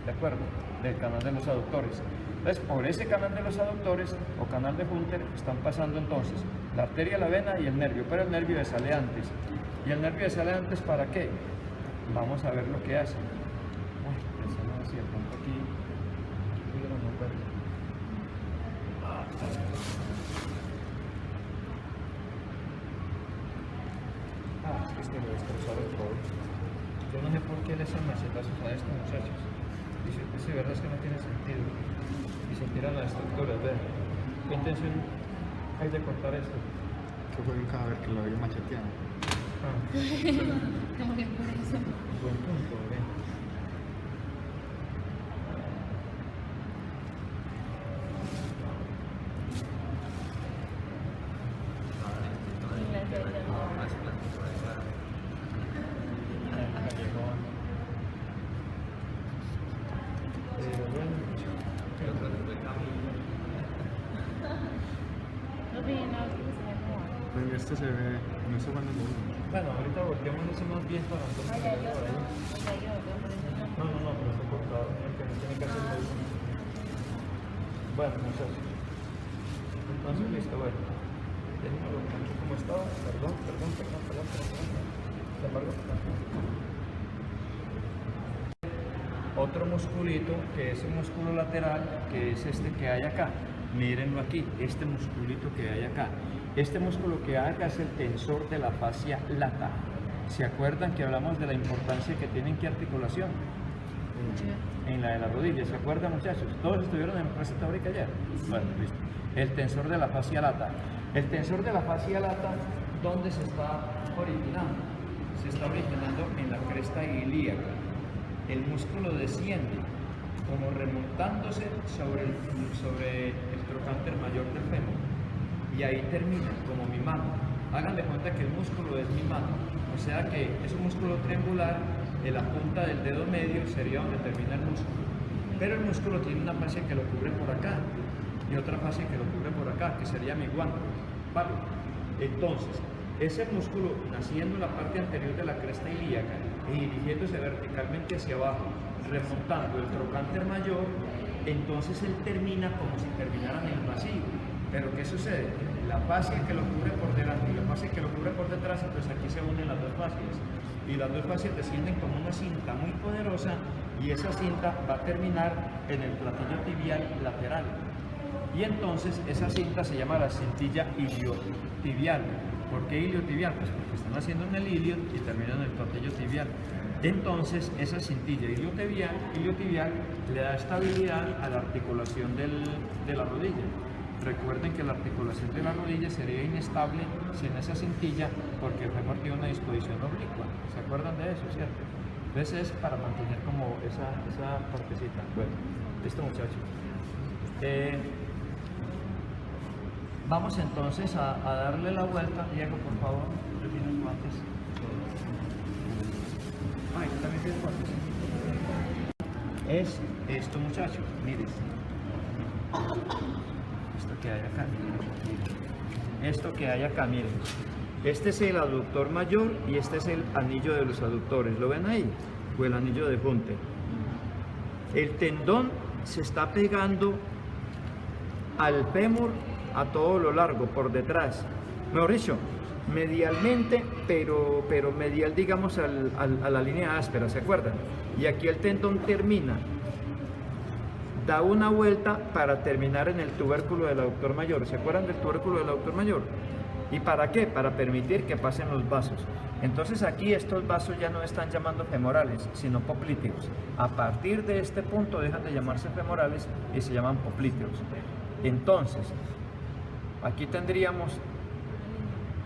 ¿de acuerdo? Del canal de los aductores. Entonces, por ese canal de los aductores o canal de Hunter están pasando entonces la arteria, la vena y el nervio, pero el nervio le sale antes. ¿Y el nervio le sale antes para qué? Vamos a ver lo que hace. Pensando así, de pronto aquí. Es que lo destrozaron todo. Yo no sé por qué le hacen macetazos a estos muchachos. Dice, verdad es que no tiene sentido. Y se tiran las estructuras, vean. ¿Qué intención hay de cortar esto? Que fue un cadáver que lo había macheteado. Como que por eso. Buen punto, ven. En este se ve, no se van a ver. Bueno, ahorita volteamos ese más bien para entonces ponerlo por ahí. No, pero está cortado, el que no tiene que hacer eso. Bueno, muchachos. Entonces, listo, bueno. Déjenmelo como estaba. Perdón. Sin embargo, otro musculito, que es el músculo lateral, que es este que hay acá. Mírenlo aquí, este musculito que hay acá. Este músculo que hay acá es el tensor de la fascia lata. ¿Se acuerdan que hablamos de la importancia que tiene en qué articulación? En la de la rodilla. ¿Se acuerdan, muchachos? ¿Todos estuvieron en clase teórica ayer? Bueno, listo. El tensor de la fascia lata. El tensor de la fascia lata, ¿dónde se está originando? Se está originando en la cresta ilíaca. El músculo desciende como remontándose sobre el trocánter mayor del fémur y ahí termina como mi mano. Hagan de cuenta que el músculo es mi mano, o sea que es un músculo triangular, en la punta del dedo medio sería donde termina el músculo, pero el músculo tiene una fascia que lo cubre por acá y otra fascia que lo cubre por acá, que sería mi guante, ¿vale? Entonces, ese músculo naciendo en la parte anterior de la cresta ilíaca y dirigiéndose verticalmente hacia abajo, remontando el trocánter mayor, entonces él termina como si terminara en el vacío. Pero ¿qué sucede? La fascia que lo cubre por delante y la fascia que lo cubre por detrás, entonces aquí se unen las dos fascias. Y las dos fascias descienden como una cinta muy poderosa y esa cinta va a terminar en el platillo tibial lateral. Y entonces esa cinta se llama la cintilla iliotibial. ¿Por qué iliotibial? Pues porque están haciendo en el ilio y terminan en el platillo tibial. Entonces esa cintilla iliotibial le da estabilidad a la articulación de la rodilla. Recuerden que la articulación de la rodilla sería inestable sin esa cintilla porque el fémur tiene una disposición oblicua. ¿Se acuerdan de eso, cierto? Entonces es para mantener como esa partecita. Bueno, listo, muchachos. Vamos entonces a darle la vuelta. Diego, por favor, ¿tú tienes guantes? Ay, ¿tú también tienes guantes? Es esto, muchachos, miren. Esto que hay acá, miren. Esto que hay acá, miren. Este es el aductor mayor y este es el anillo de los aductores. ¿Lo ven ahí? O el anillo de Hunter. El tendón se está pegando al fémur a todo lo largo, por detrás. Mejor dicho, medialmente, pero medial, digamos, a la línea áspera, ¿se acuerdan? Y aquí el tendón termina, da una vuelta para terminar en el tubérculo del aductor mayor. ¿Se acuerdan del tubérculo del aductor mayor? ¿Y para qué? Para permitir que pasen los vasos. Entonces aquí estos vasos ya no están llamando femorales, sino poplíteos. A partir de este punto dejan de llamarse femorales y se llaman poplíteos. Entonces, aquí tendríamos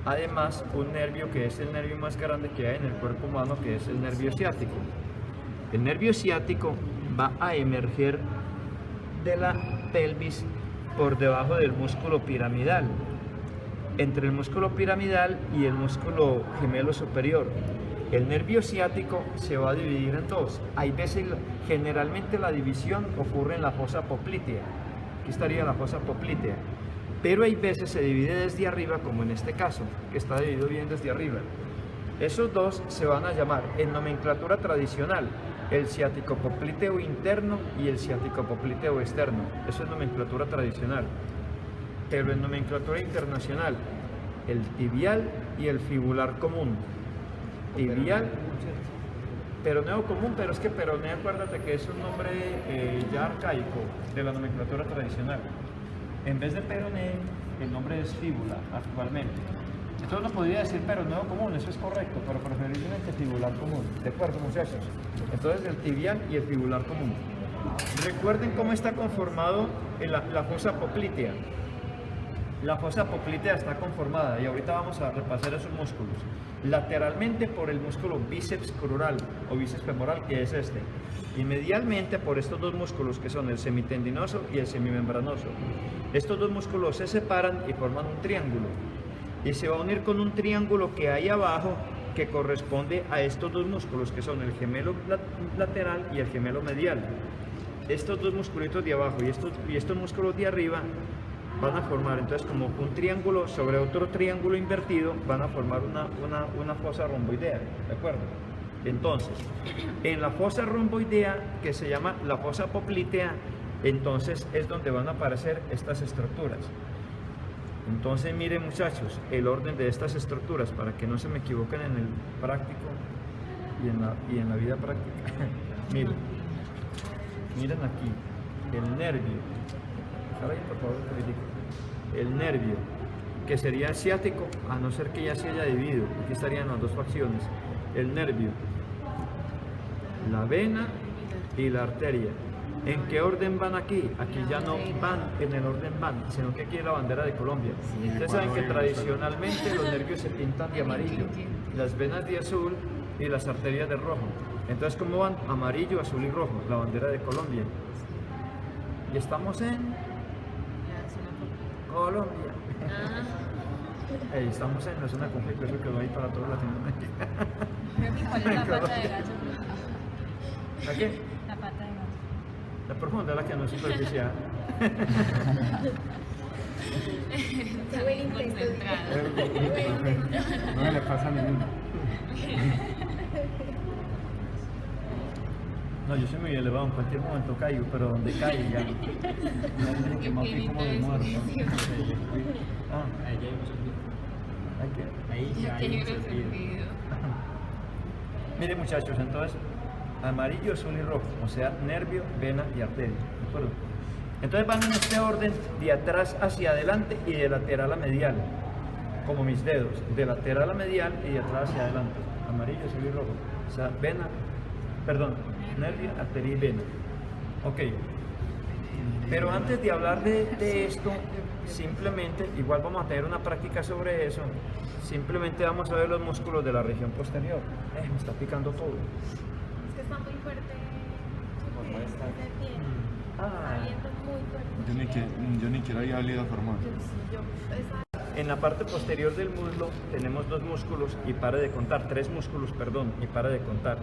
además un nervio que es el nervio más grande que hay en el cuerpo humano, que es el nervio ciático. El nervio ciático va a emerger de la pelvis por debajo del músculo piramidal, entre el músculo piramidal y el músculo gemelo superior. El nervio ciático se va a dividir en dos. Hay veces, generalmente la división ocurre en la fosa poplitea. Aquí estaría la fosa poplitea. Pero hay veces se divide desde arriba, como en este caso, que está dividido bien desde arriba. Esos dos se van a llamar, en nomenclatura tradicional, el ciático popliteo interno y el ciático popliteo externo. Eso es nomenclatura tradicional. Pero en nomenclatura internacional, el tibial y el fibular común. Tibial, peroneo común, pero es que peroneo, acuérdate que es un nombre ya arcaico de la nomenclatura tradicional. En vez de peroneo, el nombre es fíbula actualmente. Entonces uno podría decir peroneo común, eso es correcto, pero preferiblemente fibular común. ¿De acuerdo, muchachos? Entonces el tibial y el fibular común. Recuerden cómo está conformado la fosa poplitea. La fosa poplitea está conformada, y ahorita vamos a repasar esos músculos, lateralmente por el músculo bíceps crural o bíceps femoral, que es este, y medialmente por estos dos músculos que son el semitendinoso y el semimembranoso. Estos dos músculos se separan y forman un triángulo, y se va a unir con un triángulo que hay abajo que corresponde a estos dos músculos que son el gemelo lateral y el gemelo medial. Estos dos musculitos de abajo y estos músculos de arriba van a formar entonces como un triángulo sobre otro triángulo invertido, van a formar una fosa romboidea, ¿de acuerdo? Entonces, en la fosa romboidea, que se llama la fosa poplitea, entonces es donde van a aparecer estas estructuras. Entonces miren, muchachos, el orden de estas estructuras para que no se me equivoquen en el práctico y en la vida práctica. miren aquí el nervio. Ahí, por favor, el nervio, que sería el ciático, a no ser que ya se haya dividido. Aquí estarían las dos facciones: el nervio, la vena y la arteria. ¿En qué orden van aquí? Aquí ya no van en el orden van, sino que aquí es la bandera de Colombia. Ustedes saben que tradicionalmente los nervios se pintan de amarillo, las venas de azul y las arterias de rojo. Entonces, ¿cómo van? Amarillo, azul y rojo, la bandera de Colombia. Y estamos en Colombia. Estamos en la zona de conflicto, eso quedó ahí para toda Latinoamérica. ¿Cuál es la pata de gato? ¿La qué? La pata de gato. La profunda, la que no es superficial. Está muy concentrada. No le pasa a ninguno. No, yo soy muy elevado, en cualquier momento caigo, pero donde caiga. No que más como de muerto. Ahí ya hemos olvidado. Ahí ya Tiene hemos olvidado. sentido. Miren, muchachos, entonces, amarillo, azul y rojo, o sea, nervio, vena y arteria, ¿de acuerdo? Entonces van en este orden de atrás hacia adelante y de lateral a medial, como mis dedos, de lateral a medial y de atrás hacia adelante, amarillo, azul y rojo, o sea, vena, perdón, nervio, arteria y vena. Ok, pero antes de hablar de esto, simplemente, igual vamos a tener una práctica sobre eso, simplemente vamos a ver los músculos de la región posterior. Me está picando todo. Es que está muy fuerte. Está bien. Ah. Está viendo muy fuerte. Yo ni quiero ir a Liga formal. En la parte posterior del muslo tenemos dos músculos y para de contar, tres músculos, perdón, y para de contar,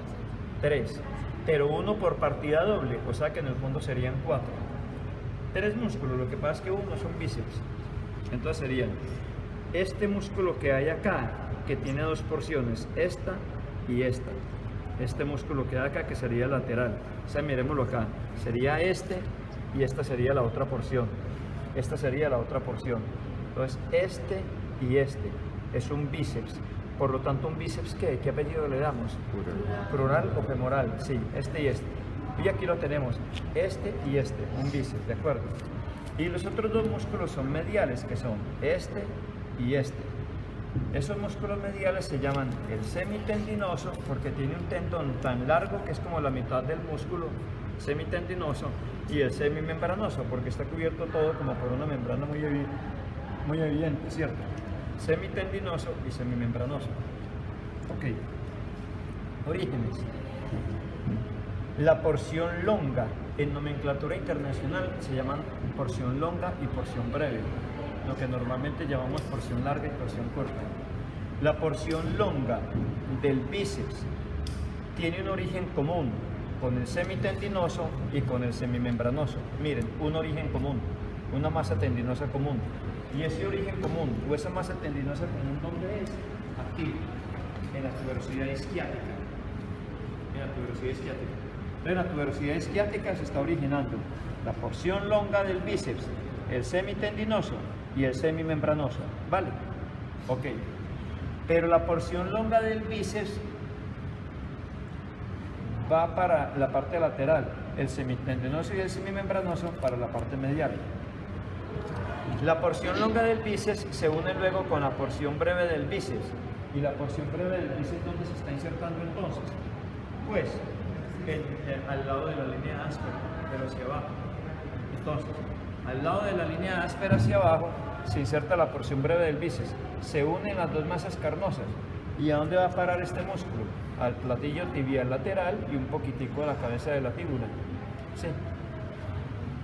tres, pero uno por partida doble, o sea que en el fondo serían cuatro. Tres músculos, lo que pasa es que uno son bíceps, entonces serían este músculo que hay acá, que tiene dos porciones, esta y esta. Este músculo que hay acá, que sería lateral, o sea, miremoslo acá, sería este y esta sería la otra porción, esta sería la otra porción. Entonces, este y este es un bíceps. Por lo tanto, un bíceps, ¿qué apellido le damos? Plural o femoral, sí, este y este. Y aquí lo tenemos, este y este, un bíceps, ¿de acuerdo? Y los otros dos músculos son mediales, que son este y este. Esos músculos mediales se llaman el semitendinoso, porque tiene un tendón tan largo que es como la mitad del músculo semitendinoso, y el semimembranoso, porque está cubierto todo como por una membrana muy evidente, ¿cierto? semitendinoso y semimembranoso. Ok. Orígenes. La porción longa en nomenclatura internacional se llaman porción longa y porción breve, lo que normalmente llamamos porción larga y porción corta. La porción longa del bíceps tiene un origen común con el semitendinoso y con el semimembranoso. Miren, un origen común, una masa tendinosa común. Y ese origen común o esa masa tendinosa común, ¿dónde es? Aquí, en la tuberosidad isquiática. En la tuberosidad isquiática. En la tuberosidad isquiática se está originando la porción longa del bíceps, el semitendinoso y el semimembranoso. ¿Vale? Ok. Pero la porción longa del bíceps va para la parte lateral, el semitendinoso y el semimembranoso para la parte medial. La porción longa del bíceps se une luego con la porción breve del bíceps. ¿Y la porción breve del bíceps dónde se está insertando entonces? Pues al lado de la línea áspera, pero hacia abajo. Entonces, al lado de la línea áspera hacia abajo se inserta la porción breve del bíceps. Se unen las dos masas carnosas. ¿Y a dónde va a parar este músculo? Al platillo tibial lateral y un poquitico a la cabeza de la fíbula. Sí.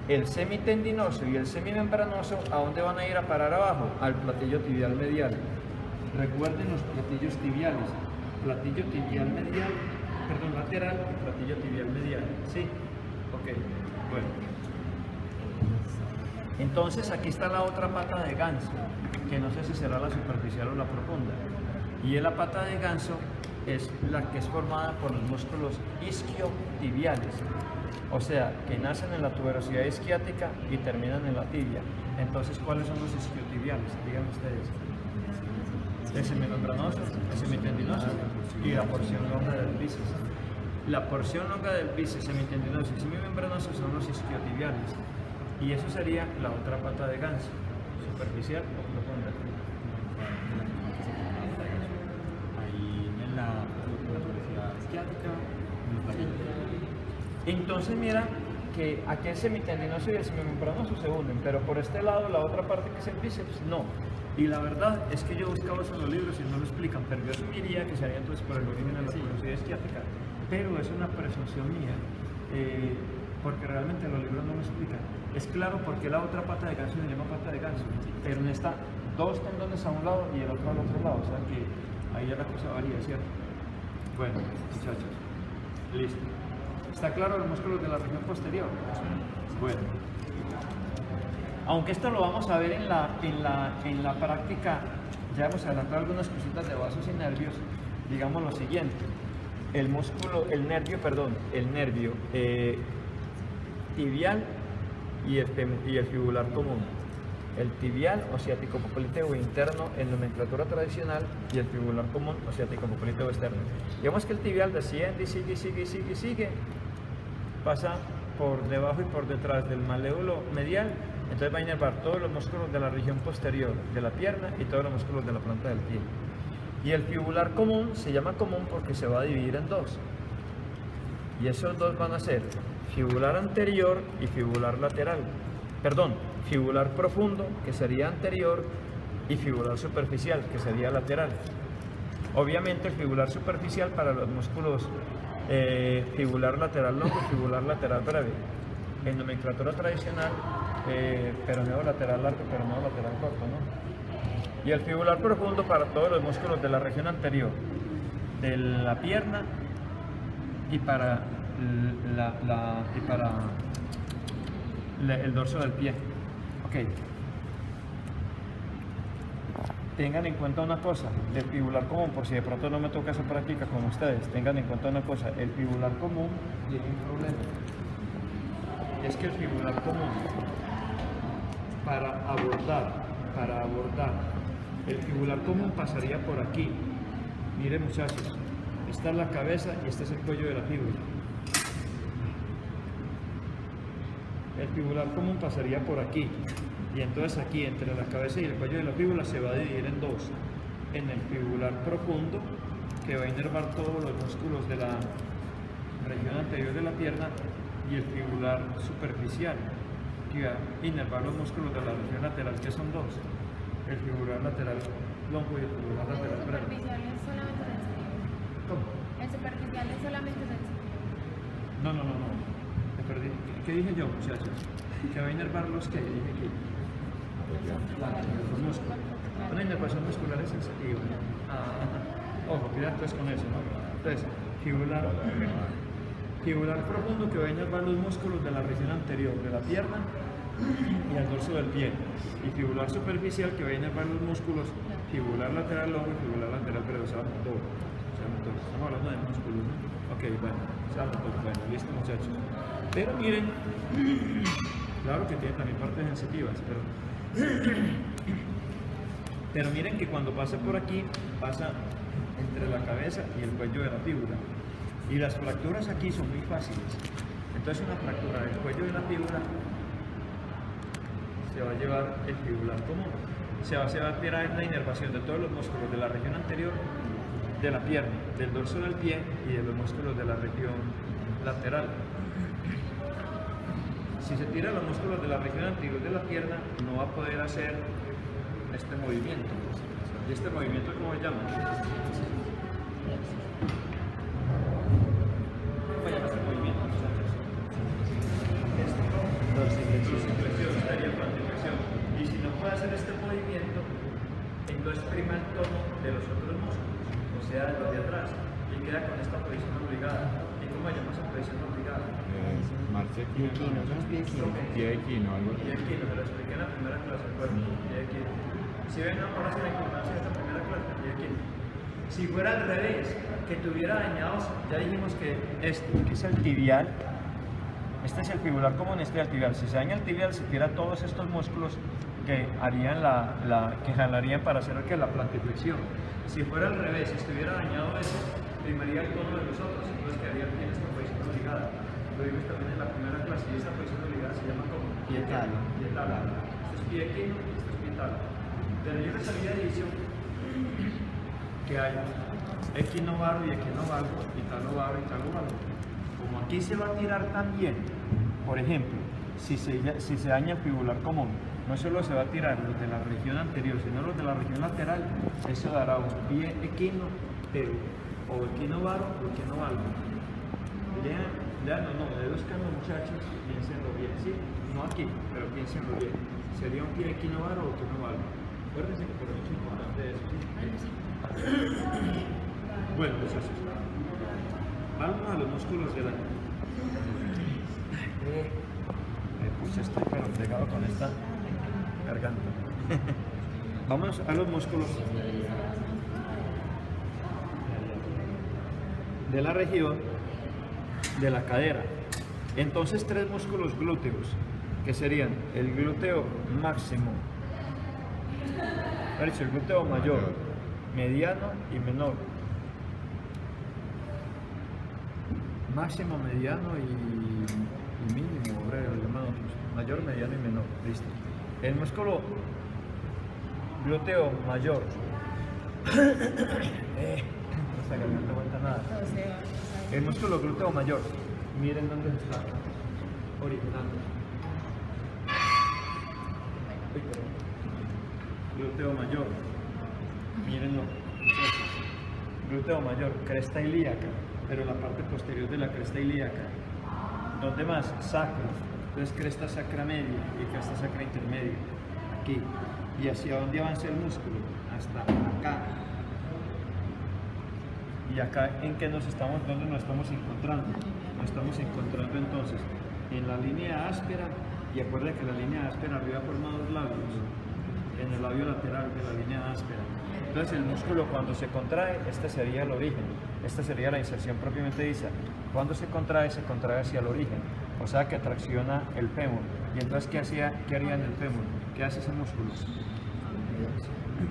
El semitendinoso y el semimembranoso, ¿a dónde van a ir a parar abajo? Al platillo tibial medial. Recuerden los platillos tibiales. Platillo tibial medial, perdón, lateral y platillo tibial medial. ¿Sí? Ok. Bueno. Entonces aquí está la otra pata de ganso, que no sé si será la superficial o la profunda. Y la pata de ganso es la que es formada por los músculos isquiotibiales, o sea, que nacen en la tuberosidad isquiática y terminan en la tibia. Entonces, ¿cuáles son los isquiotibiales? Digan ustedes. El semimembranoso, el semitendinoso y la porción longa del bíceps. La porción longa del bíceps, semitendinoso y semimembranoso son los isquiotibiales. Y eso sería la otra pata de ganso, superficial o profunda. Ahí en la tuberosidad isquiática, en el platillo. Entonces mira que aquí el semitendinoso y el semimembranoso se unen, pero por este lado, la otra parte que es el bíceps, no. Y la verdad es que yo buscaba eso en los libros y no lo explican, pero yo asumiría que sería entonces por el origen de la tuberosidad isquiática, pero es una presunción mía, porque realmente los libros no lo explican. Es claro porque la otra pata de ganso se llama pata de ganso, pero en esta dos tendones a un lado y el otro al otro lado, o sea que ahí ya la cosa varía, ¿cierto? Bueno, muchachos, listo. ¿Está claro los músculos de la región posterior? Bueno. Aunque esto lo vamos a ver en la práctica, ya hemos adelantado algunas cositas de vasos y nervios, digamos lo siguiente. El nervio tibial y el fibular común. El tibial o ciático-popliteo interno en nomenclatura tradicional y el fibular común o ciático-popliteo externo. Digamos que el tibial desciende y sigue, pasa por debajo y por detrás del maléolo medial, entonces va a inervar todos los músculos de la región posterior de la pierna y todos los músculos de la planta del pie. Y el fibular común se llama común porque se va a dividir en dos. Y esos dos van a ser fibular anterior y fibular lateral. Perdón, fibular profundo, que sería anterior, y fibular superficial, que sería lateral. Obviamente el fibular superficial para los músculos fibular lateral longo y fibular lateral breve. En nomenclatura tradicional, peroneo lateral largo, peroneo lateral corto, ¿no? Y el fibular profundo para todos los músculos de la región anterior, de la pierna y para el dorso del pie. Ok. Tengan en cuenta una cosa, el fibular común, por si de pronto no me toca esa práctica con ustedes, tengan en cuenta una cosa, el fibular común tiene un problema. Es que el fibular común, para abordar, el fibular común pasaría por aquí. Miren muchachos, esta es la cabeza y este es el cuello de la fíbula. El fibular común pasaría por aquí. Y entonces aquí, entre la cabeza y el cuello de la fíbula, se va a dividir en dos. En el fibular profundo, que va a inervar todos los músculos de la región anterior de la pierna, y el fibular superficial, que va a inervar los músculos de la región lateral, que son dos. El fibular lateral longo y el fibular lateral El breve. superficial es solamente sencillo. ¿Cómo? El superficial es solamente sencillo. No. Me perdí. ¿Qué dije yo, muchachos? Que va a inervar los que dije aquí. Los músculos. Una inervación muscular es sensitiva. Ojo, cuidado pues con eso, ¿no? Entonces, fibular profundo que va a inervar los músculos de la región anterior de la pierna y al dorso del pie. Y fibular superficial que va a inervar los músculos fibular lateral longo y fibular lateral breve. O sea, motor. Estamos hablando de músculos, ¿no? Ok, bueno, bueno, listo muchachos. Pero miren, claro que tiene también partes sensitivas, pero miren que cuando pasa por aquí, pasa entre la cabeza y el cuello de la fíbula. Y las fracturas aquí son muy fáciles. Entonces una fractura del cuello de la fíbula se va a llevar el fibular común. Se va a tirar la inervación de todos los músculos de la región anterior de la pierna, del dorso del pie y de los músculos de la región lateral. Si se tira los músculos de la región anterior de la pierna, no va a poder hacer este movimiento. ¿Y este movimiento cómo se llama? ¿Cómo se llama este movimiento? Dorsiflexión, estaría plantiflexión. Y si no puede hacer este movimiento, entonces prima el tono de los otros músculos, o sea, de los de atrás, y queda con esta posición obligada. ¿Y cómo se llama esa posición obligada? Marcha Equino, ¿no es pie equino? pie equino, algo así. Pie equino, me lo expliqué en la primera clase, acuerdo, pie equino. Si ven ahora sí la importancia de esta primera clase, pie equino. Si fuera al revés, que tuviera dañados, ya dijimos que este, que es el tibial, este es el fibular común, este es el tibial. Si se daña el tibial, se tira todos estos músculos que harían que jalarían para hacer que la plantiflexión. Si fuera al revés, si estuviera dañado ese, primaría el tono de los otros, entonces quedaría bien esta posición obligada. Lo vimos también en la primera clase, y esta posición obligada se llama como Pie talo. Pie talo. Esto es pie equino y esto es pie talo. Pero yo les había dicho que hay equinovaro y equinovaro, y talovaro y talovaro. Como aquí se va a tirar también, por ejemplo, si se daña el fibular común, no solo se va a tirar los de la región anterior, sino los de la región lateral, eso dará un pie equino, o equinovaro o equinovaro. Ya no, deduzcanlo muchachos, piénsenlo bien, ¿sí? No aquí, pero piénsenlo bien. ¿Sería un pie equinovaro o equinovaro? Acuérdense que por mucho importante eso, ¿sí? Bueno, muchachos, vamos a los músculos de la... Pues estoy pero pegado con esta garganta. Vamos a los músculos de la región de la cadera. Entonces, tres músculos glúteos, que serían el glúteo máximo, el glúteo mayor, mediano y menor. Máximo, mediano y mínimo, mayor, mediano y menor. Listo. El músculo glúteo mayor. Esta garganta no aguanta nada. El músculo glúteo mayor. Miren dónde está originando. Glúteo mayor. Mírenlo. Glúteo mayor, cresta ilíaca, pero la parte posterior de la cresta ilíaca. ¿Dónde más? Sacro. Entonces cresta sacra media y cresta sacra intermedia. Aquí. ¿Y hacia dónde avanza el músculo? Hasta acá. Y acá, ¿dónde nos estamos encontrando? Nos estamos encontrando entonces en la línea áspera, y acuerden que la línea áspera arriba forma dos labios, en el labio lateral de la línea áspera. Entonces el músculo cuando se contrae, este sería el origen, esta sería la inserción propiamente dicha. Cuando se contrae hacia el origen, o sea que tracciona el fémur. Y entonces, ¿qué haría en el fémur? ¿Qué hace ese músculo?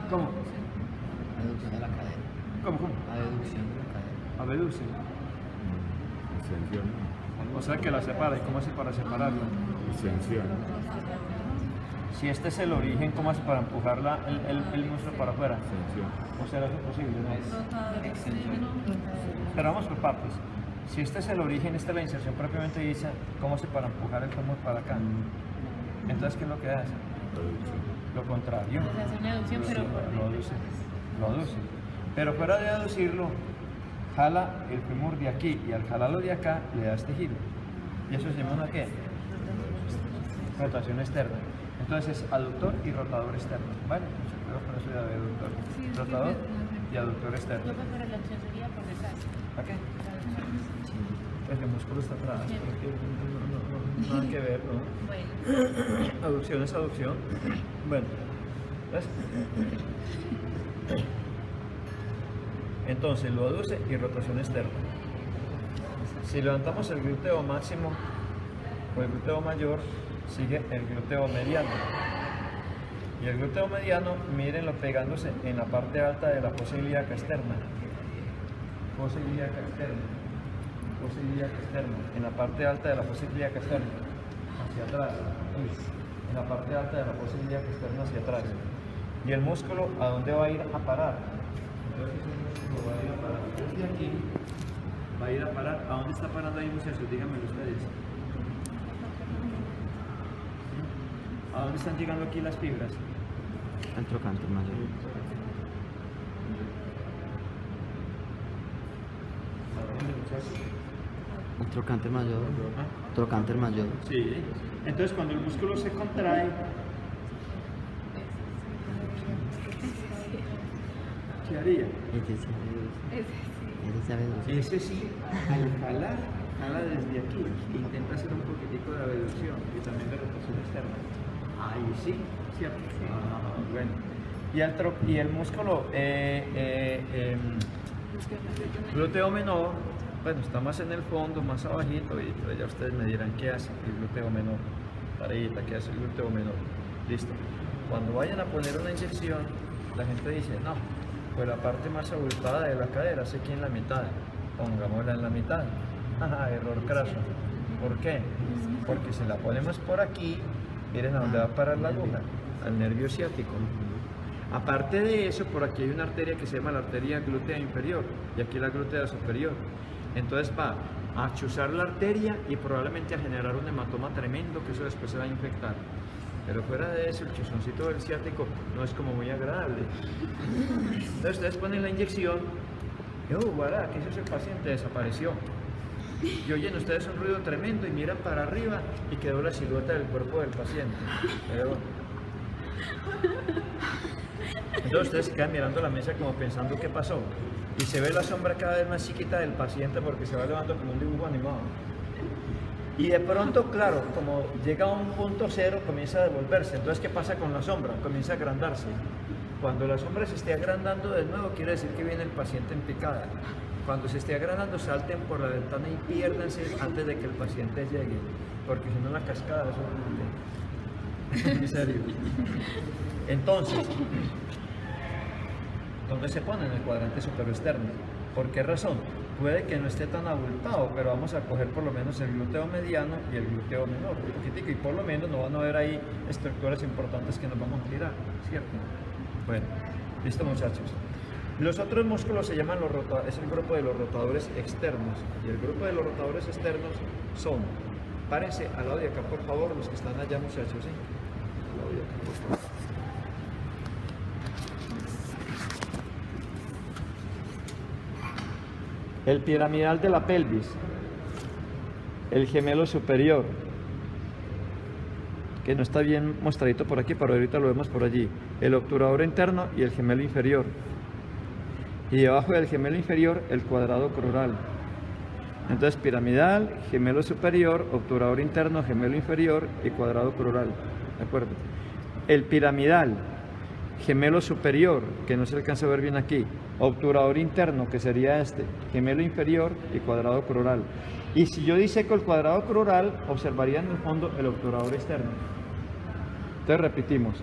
¿Cómo? Aducción de la cadera. ¿Cómo? Aducción de la cadera. Abducción. Extensión. O sea que la separa. ¿Y cómo hace para separarla? Extensión. Si este es el origen, ¿cómo hace para empujar el músculo para afuera? Extensión. ¿O será eso posible? ¿No? Extensión. Pero vamos por partes. Si este es el origen, esta es la inserción propiamente dicha, ¿cómo hace para empujar el fémur para acá? Entonces, ¿qué es lo que hace? Reducción. lo contrario. Se hace una aducción, pero por Lo dentro. aduce, lo aduce. Pero fuera de aducirlo, jala el fémur de aquí y al jalarlo de acá le da este giro. ¿Y eso se llama una qué? Rotación externa. Entonces es aductor y rotador externo. ¿Vale? Creo que por eso ya ve aductor. Sí, sí, Rotador sí. y aductor externo. No, pero la opción sería por detrás. ¿A qué? La opción. El músculo está atrás. Porque nada que ver, ¿no? Bueno, Aducción es aducción. Bueno, ¿ves? Entonces lo aduce y rotación externa. Si levantamos el glúteo máximo o el glúteo mayor, sigue el glúteo mediano. Y el glúteo mediano, mírenlo pegándose en la parte alta de la fosa ilíaca externa. Fosa ilíaca externa. Fosa ilíaca externa. En la parte alta de la fosa ilíaca externa. Hacia atrás. En la parte alta de la fosa ilíaca externa hacia atrás. ¿Y el músculo a dónde va a ir a parar? Entonces el músculo va a ir a parar desde aquí. Va a ir a parar. ¿A dónde está parando ahí, muchachos? Díganmelo ustedes. ¿A dónde están llegando aquí las fibras? Al trocánter mayor. ¿A dónde, muchachos? Al trocánter mayor. ¿Ah? Trocánter mayor. Sí. Entonces cuando el músculo se contrae, ¿qué haría? Ese sabe dulce. Ese sí, al jalar, jala desde aquí e intenta hacer un poquitico de abducción y también de rotación externa. Ahí sí, ¿cierto? Ah, bueno. Y el músculo glúteo menor, bueno, está más en el fondo, más abajito, y pues ya ustedes me dirán qué hace el glúteo menor. Tareita, ¿qué hace el glúteo menor? Listo. Cuando vayan a poner una inyección, la gente dice, no, pues la parte más abultada de la cadera, hace aquí en la mitad, pongámosla en la mitad. Ajá, error craso. ¿Por qué? Porque si la ponemos por aquí, miren a dónde va a parar la aguja, al nervio ciático. Aparte de eso, por aquí hay una arteria que se llama la arteria glútea inferior y aquí la glútea superior. Entonces va a chuzar la arteria y probablemente a generar un hematoma tremendo que eso después se va a infectar. Pero fuera de eso, el chuzoncito del ciático no es como muy agradable. Entonces ustedes ponen la inyección y ¡guará! ¿Qué hizo ese paciente? Desapareció. Y oyen ustedes un ruido tremendo y miran para arriba y quedó la silueta del cuerpo del paciente. Entonces ustedes se quedan mirando la mesa como pensando qué pasó. Y se ve la sombra cada vez más chiquita del paciente porque se va elevando como un dibujo animado. Y de pronto, claro, como llega a un punto cero, comienza a devolverse. Entonces, ¿qué pasa con la sombra? Comienza a agrandarse. Cuando la sombra se esté agrandando de nuevo, quiere decir que viene el paciente en picada. Cuando se esté agrandando, salten por la ventana y piérdanse antes de que el paciente llegue. Porque si no, la cascada es horrible. En serio. Entonces, ¿dónde se pone? En el cuadrante superior externo. ¿Por qué razón? Puede que no esté tan abultado, pero vamos a coger por lo menos el glúteo mediano y el glúteo menor, un poquitico, y por lo menos no van a ver ahí estructuras importantes que nos vamos a tirar, ¿cierto? Bueno, listo, muchachos. Los otros músculos se llaman es el grupo de los rotadores externos, y el grupo de los rotadores externos son, párense al lado de acá, por favor, los que están allá, muchachos, ¿sí? Al lado de acá, por favor. El piramidal de la pelvis, el gemelo superior, que no está bien mostradito por aquí, pero ahorita lo vemos por allí, el obturador interno y el gemelo inferior. Y debajo del gemelo inferior, el cuadrado crural. Entonces, piramidal, gemelo superior, obturador interno, gemelo inferior y cuadrado crural. ¿De acuerdo? El piramidal, gemelo superior, que no se alcanza a ver bien aquí, obturador interno, que sería este, gemelo inferior y cuadrado crural. Y si yo diseco el cuadrado crural, observaría en el fondo el obturador externo. Entonces repetimos,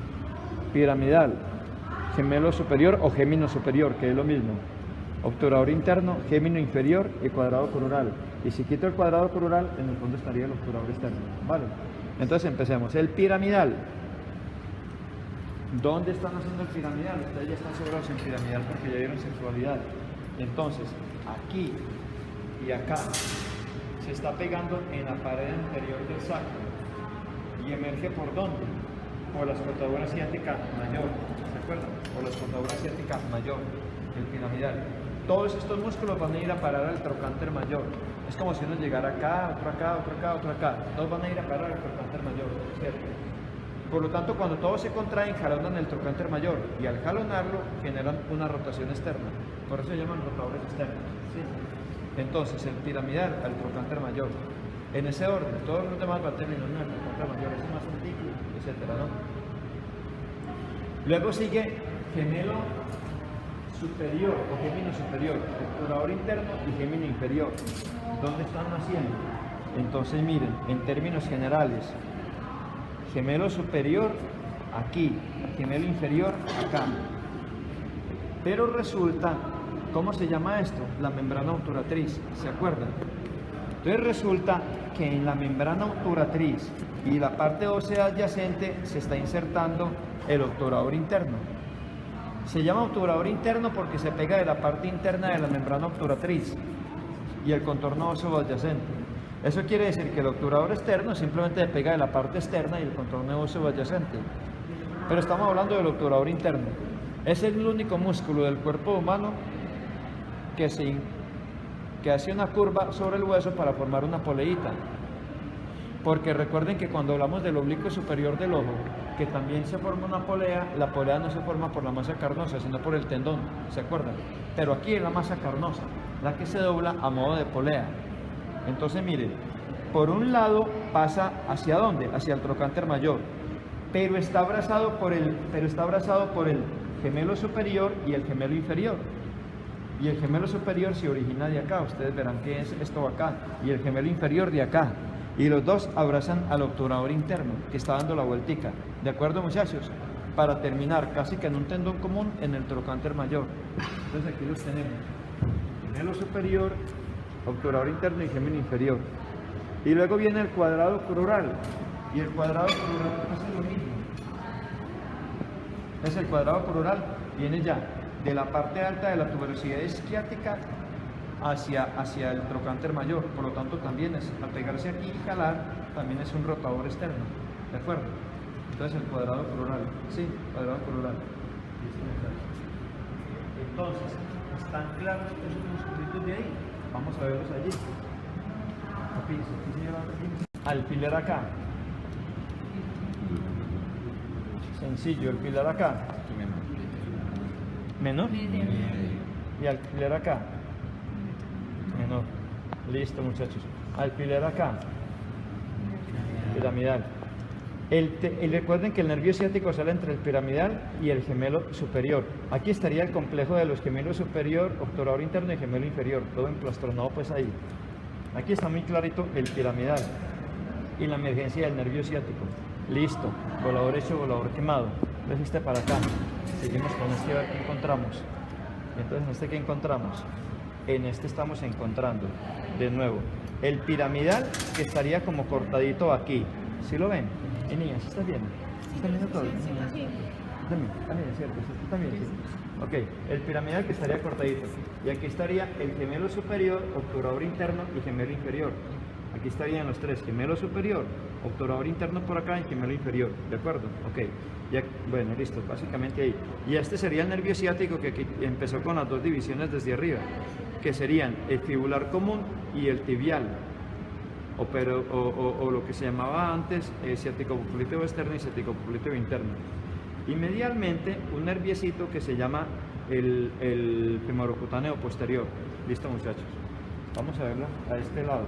piramidal, gemelo superior o gémino superior, que es lo mismo, obturador interno, gémino inferior y cuadrado crural. Y si quito el cuadrado crural, en el fondo estaría el obturador externo. ¿Vale? Entonces empecemos. El piramidal. ¿Dónde están haciendo el piramidal? Ustedes ya están sobrados en piramidal porque ya vieron sexualidad. Entonces, aquí y acá se está pegando en la pared anterior del sacro. ¿Y emerge por dónde? o la escotadura asiática mayor, ¿se acuerdan? O la escotadura asiática mayor, el piramidal. Todos estos músculos van a ir a parar al trocánter mayor. Es como si uno llegara acá, otro acá, otro acá, otro acá. Todos van a ir a parar al trocánter mayor, ¿cierto? Por lo tanto, cuando todos se contraen, jalonan el trocánter mayor y al jalonarlo generan una rotación externa. Por eso se llaman rotadores externos. ¿Sí? Entonces, el piramidal al trocánter mayor. En ese orden, todos los demás van terminando en el trocánter mayor, ese más antiguo, etcétera, ¿no? Luego sigue gemelo superior o gemino superior, obturador interno y gemino inferior. ¿Dónde están naciendo? Entonces, miren, en términos generales, gemelo superior aquí, gemelo inferior acá. Pero resulta, ¿cómo se llama esto? La membrana obturatriz, ¿se acuerdan? Entonces resulta que en la membrana obturatriz y la parte ósea adyacente se está insertando el obturador interno. Se llama obturador interno porque se pega de la parte interna de la membrana obturatriz y el contorno óseo adyacente. Eso quiere decir que el obturador externo simplemente se pega de la parte externa y el contorno óseo adyacente. Pero estamos hablando del obturador interno. Es el único músculo del cuerpo humano que hace una curva sobre el hueso para formar una poleita. Porque recuerden que cuando hablamos del oblicuo superior del ojo, que también se forma una polea, la polea no se forma por la masa carnosa, sino por el tendón, ¿se acuerdan? Pero aquí es la masa carnosa, la que se dobla a modo de polea. Entonces miren, por un lado pasa ¿hacia dónde? Hacia el trocánter mayor, pero está abrazado por el gemelo superior y el gemelo inferior. Y el gemelo superior se origina de acá, ustedes verán que es esto acá, y el gemelo inferior de acá. Y los dos abrazan al obturador interno, que está dando la vueltica. ¿De acuerdo, muchachos? Para terminar casi que en un tendón común en el trocánter mayor. Entonces aquí los tenemos. Gemelo superior, obturador interno y gemelo inferior. Y luego viene el cuadrado crural. Y el cuadrado crural hace lo mismo. Entonces el cuadrado crural viene ya de la parte alta de la tuberosidad isquiática hacia el trocánter mayor, por lo tanto también es, al pegarse aquí y jalar, también es un rotador externo, ¿de acuerdo? Entonces el cuadrado crural, sí, cuadrado crural. Entonces, ¿están claros estos musculitos de ahí? Vamos a verlos allí. Alfiler acá. Sencillo, alfiler acá. Menor. Y alfiler acá. Menor. Listo, muchachos. Alfiler acá. Piramidal. Recuerden que el nervio ciático sale entre el piramidal y el gemelo superior. Aquí estaría el complejo de los gemelos superior, obturador interno y gemelo inferior. Todo emplastronado pues ahí. Aquí está muy clarito el piramidal y la emergencia del nervio ciático. Listo. Volador hecho, volador quemado. Entonces para acá. Seguimos con este a ver qué encontramos. Entonces en este que encontramos. En este estamos encontrando de nuevo el piramidal, que estaría como cortadito aquí. ¿Sí lo ven? Y niñas, ¿estás viendo? ¿Están viendo todo? También, ¿cierto? ¿Esto también? Sí. Ok, el piramidal que estaría cortadito. Y aquí estaría el gemelo superior, obturador interno y gemelo inferior. Aquí estarían los tres, gemelo superior, obturador interno por acá y gemelo inferior. ¿De acuerdo? Ok. Ya, bueno, listo, básicamente ahí. Y este sería el nervio ciático que empezó con las dos divisiones desde arriba, que serían el fibular común y el tibial. O lo que se llamaba antes ciático-popliteo externo y ciático-popliteo interno. Y medialmente un nerviecito que se llama el femorocutáneo posterior. Listo, muchachos. Vamos a verlo a este lado.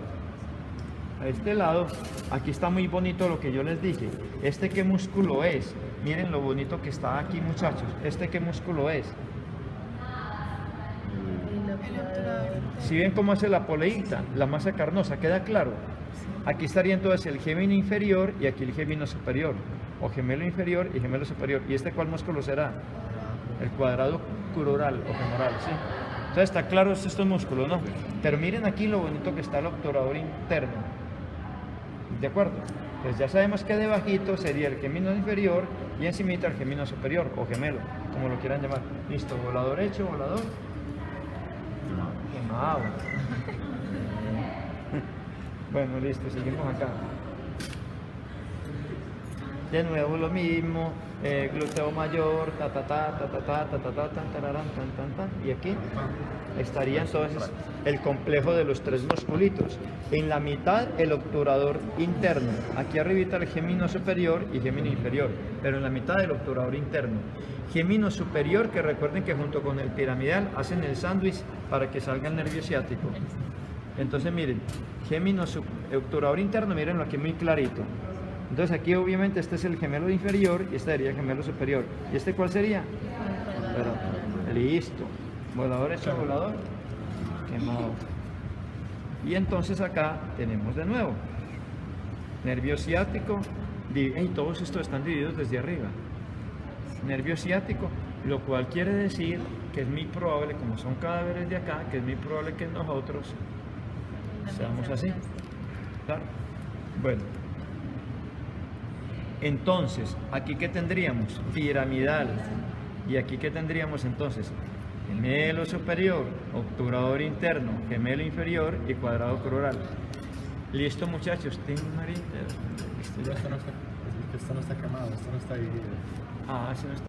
A este lado, aquí está muy bonito lo que yo les dije. ¿Este qué músculo es? Miren lo bonito que está aquí, muchachos. ¿Este qué músculo es? Si ven cómo hace la poleita, la masa carnosa, ¿queda claro? Aquí estaría entonces el gemelo inferior y aquí el gemelo superior, o gemelo inferior y gemelo superior. ¿Y este cuál músculo será? El cuadrado crural o femoral, ¿sí? Entonces está claro estos músculos, ¿no? Pero miren aquí lo bonito que está el obturador interno. ¿De acuerdo? Pues ya sabemos que debajito sería el gemelo inferior y encimita el gemelo superior, o gemelo, como lo quieran llamar. Listo, volador hecho, volador quemado. Bueno, listo, seguimos acá. de nuevo lo mismo, glúteo mayor, ta ta ta ta ta ta ta ta ta tan, tararán, tan, y aquí estaría entonces el complejo de los tres musculitos. En la mitad el obturador interno, aquí arribita el gemino superior y gemino inferior, pero en la mitad el obturador interno. Gemino superior, que recuerden que junto con el piramidal hacen el sándwich para que salga el nervio ciático. Entonces miren, gemino obturador interno, mírenlo aquí muy clarito. Entonces aquí obviamente este es el gemelo inferior y este sería el gemelo superior. ¿Y este cuál sería? Pero, listo. Volador hecho volador, quemado. Y entonces acá tenemos de nuevo nervio ciático, y todos estos están divididos desde arriba. Nervio ciático, lo cual quiere decir que es muy probable, como son cadáveres de acá, que es muy probable que nosotros seamos así. ¿Claro? Bueno, entonces, aquí que tendríamos piramidal, y aquí que tendríamos entonces gemelo superior, obturador interno, gemelo inferior y cuadrado crural. Listo, muchachos, tengo marita. Esto no está quemado, esto no está dividido. Ah, eso no está.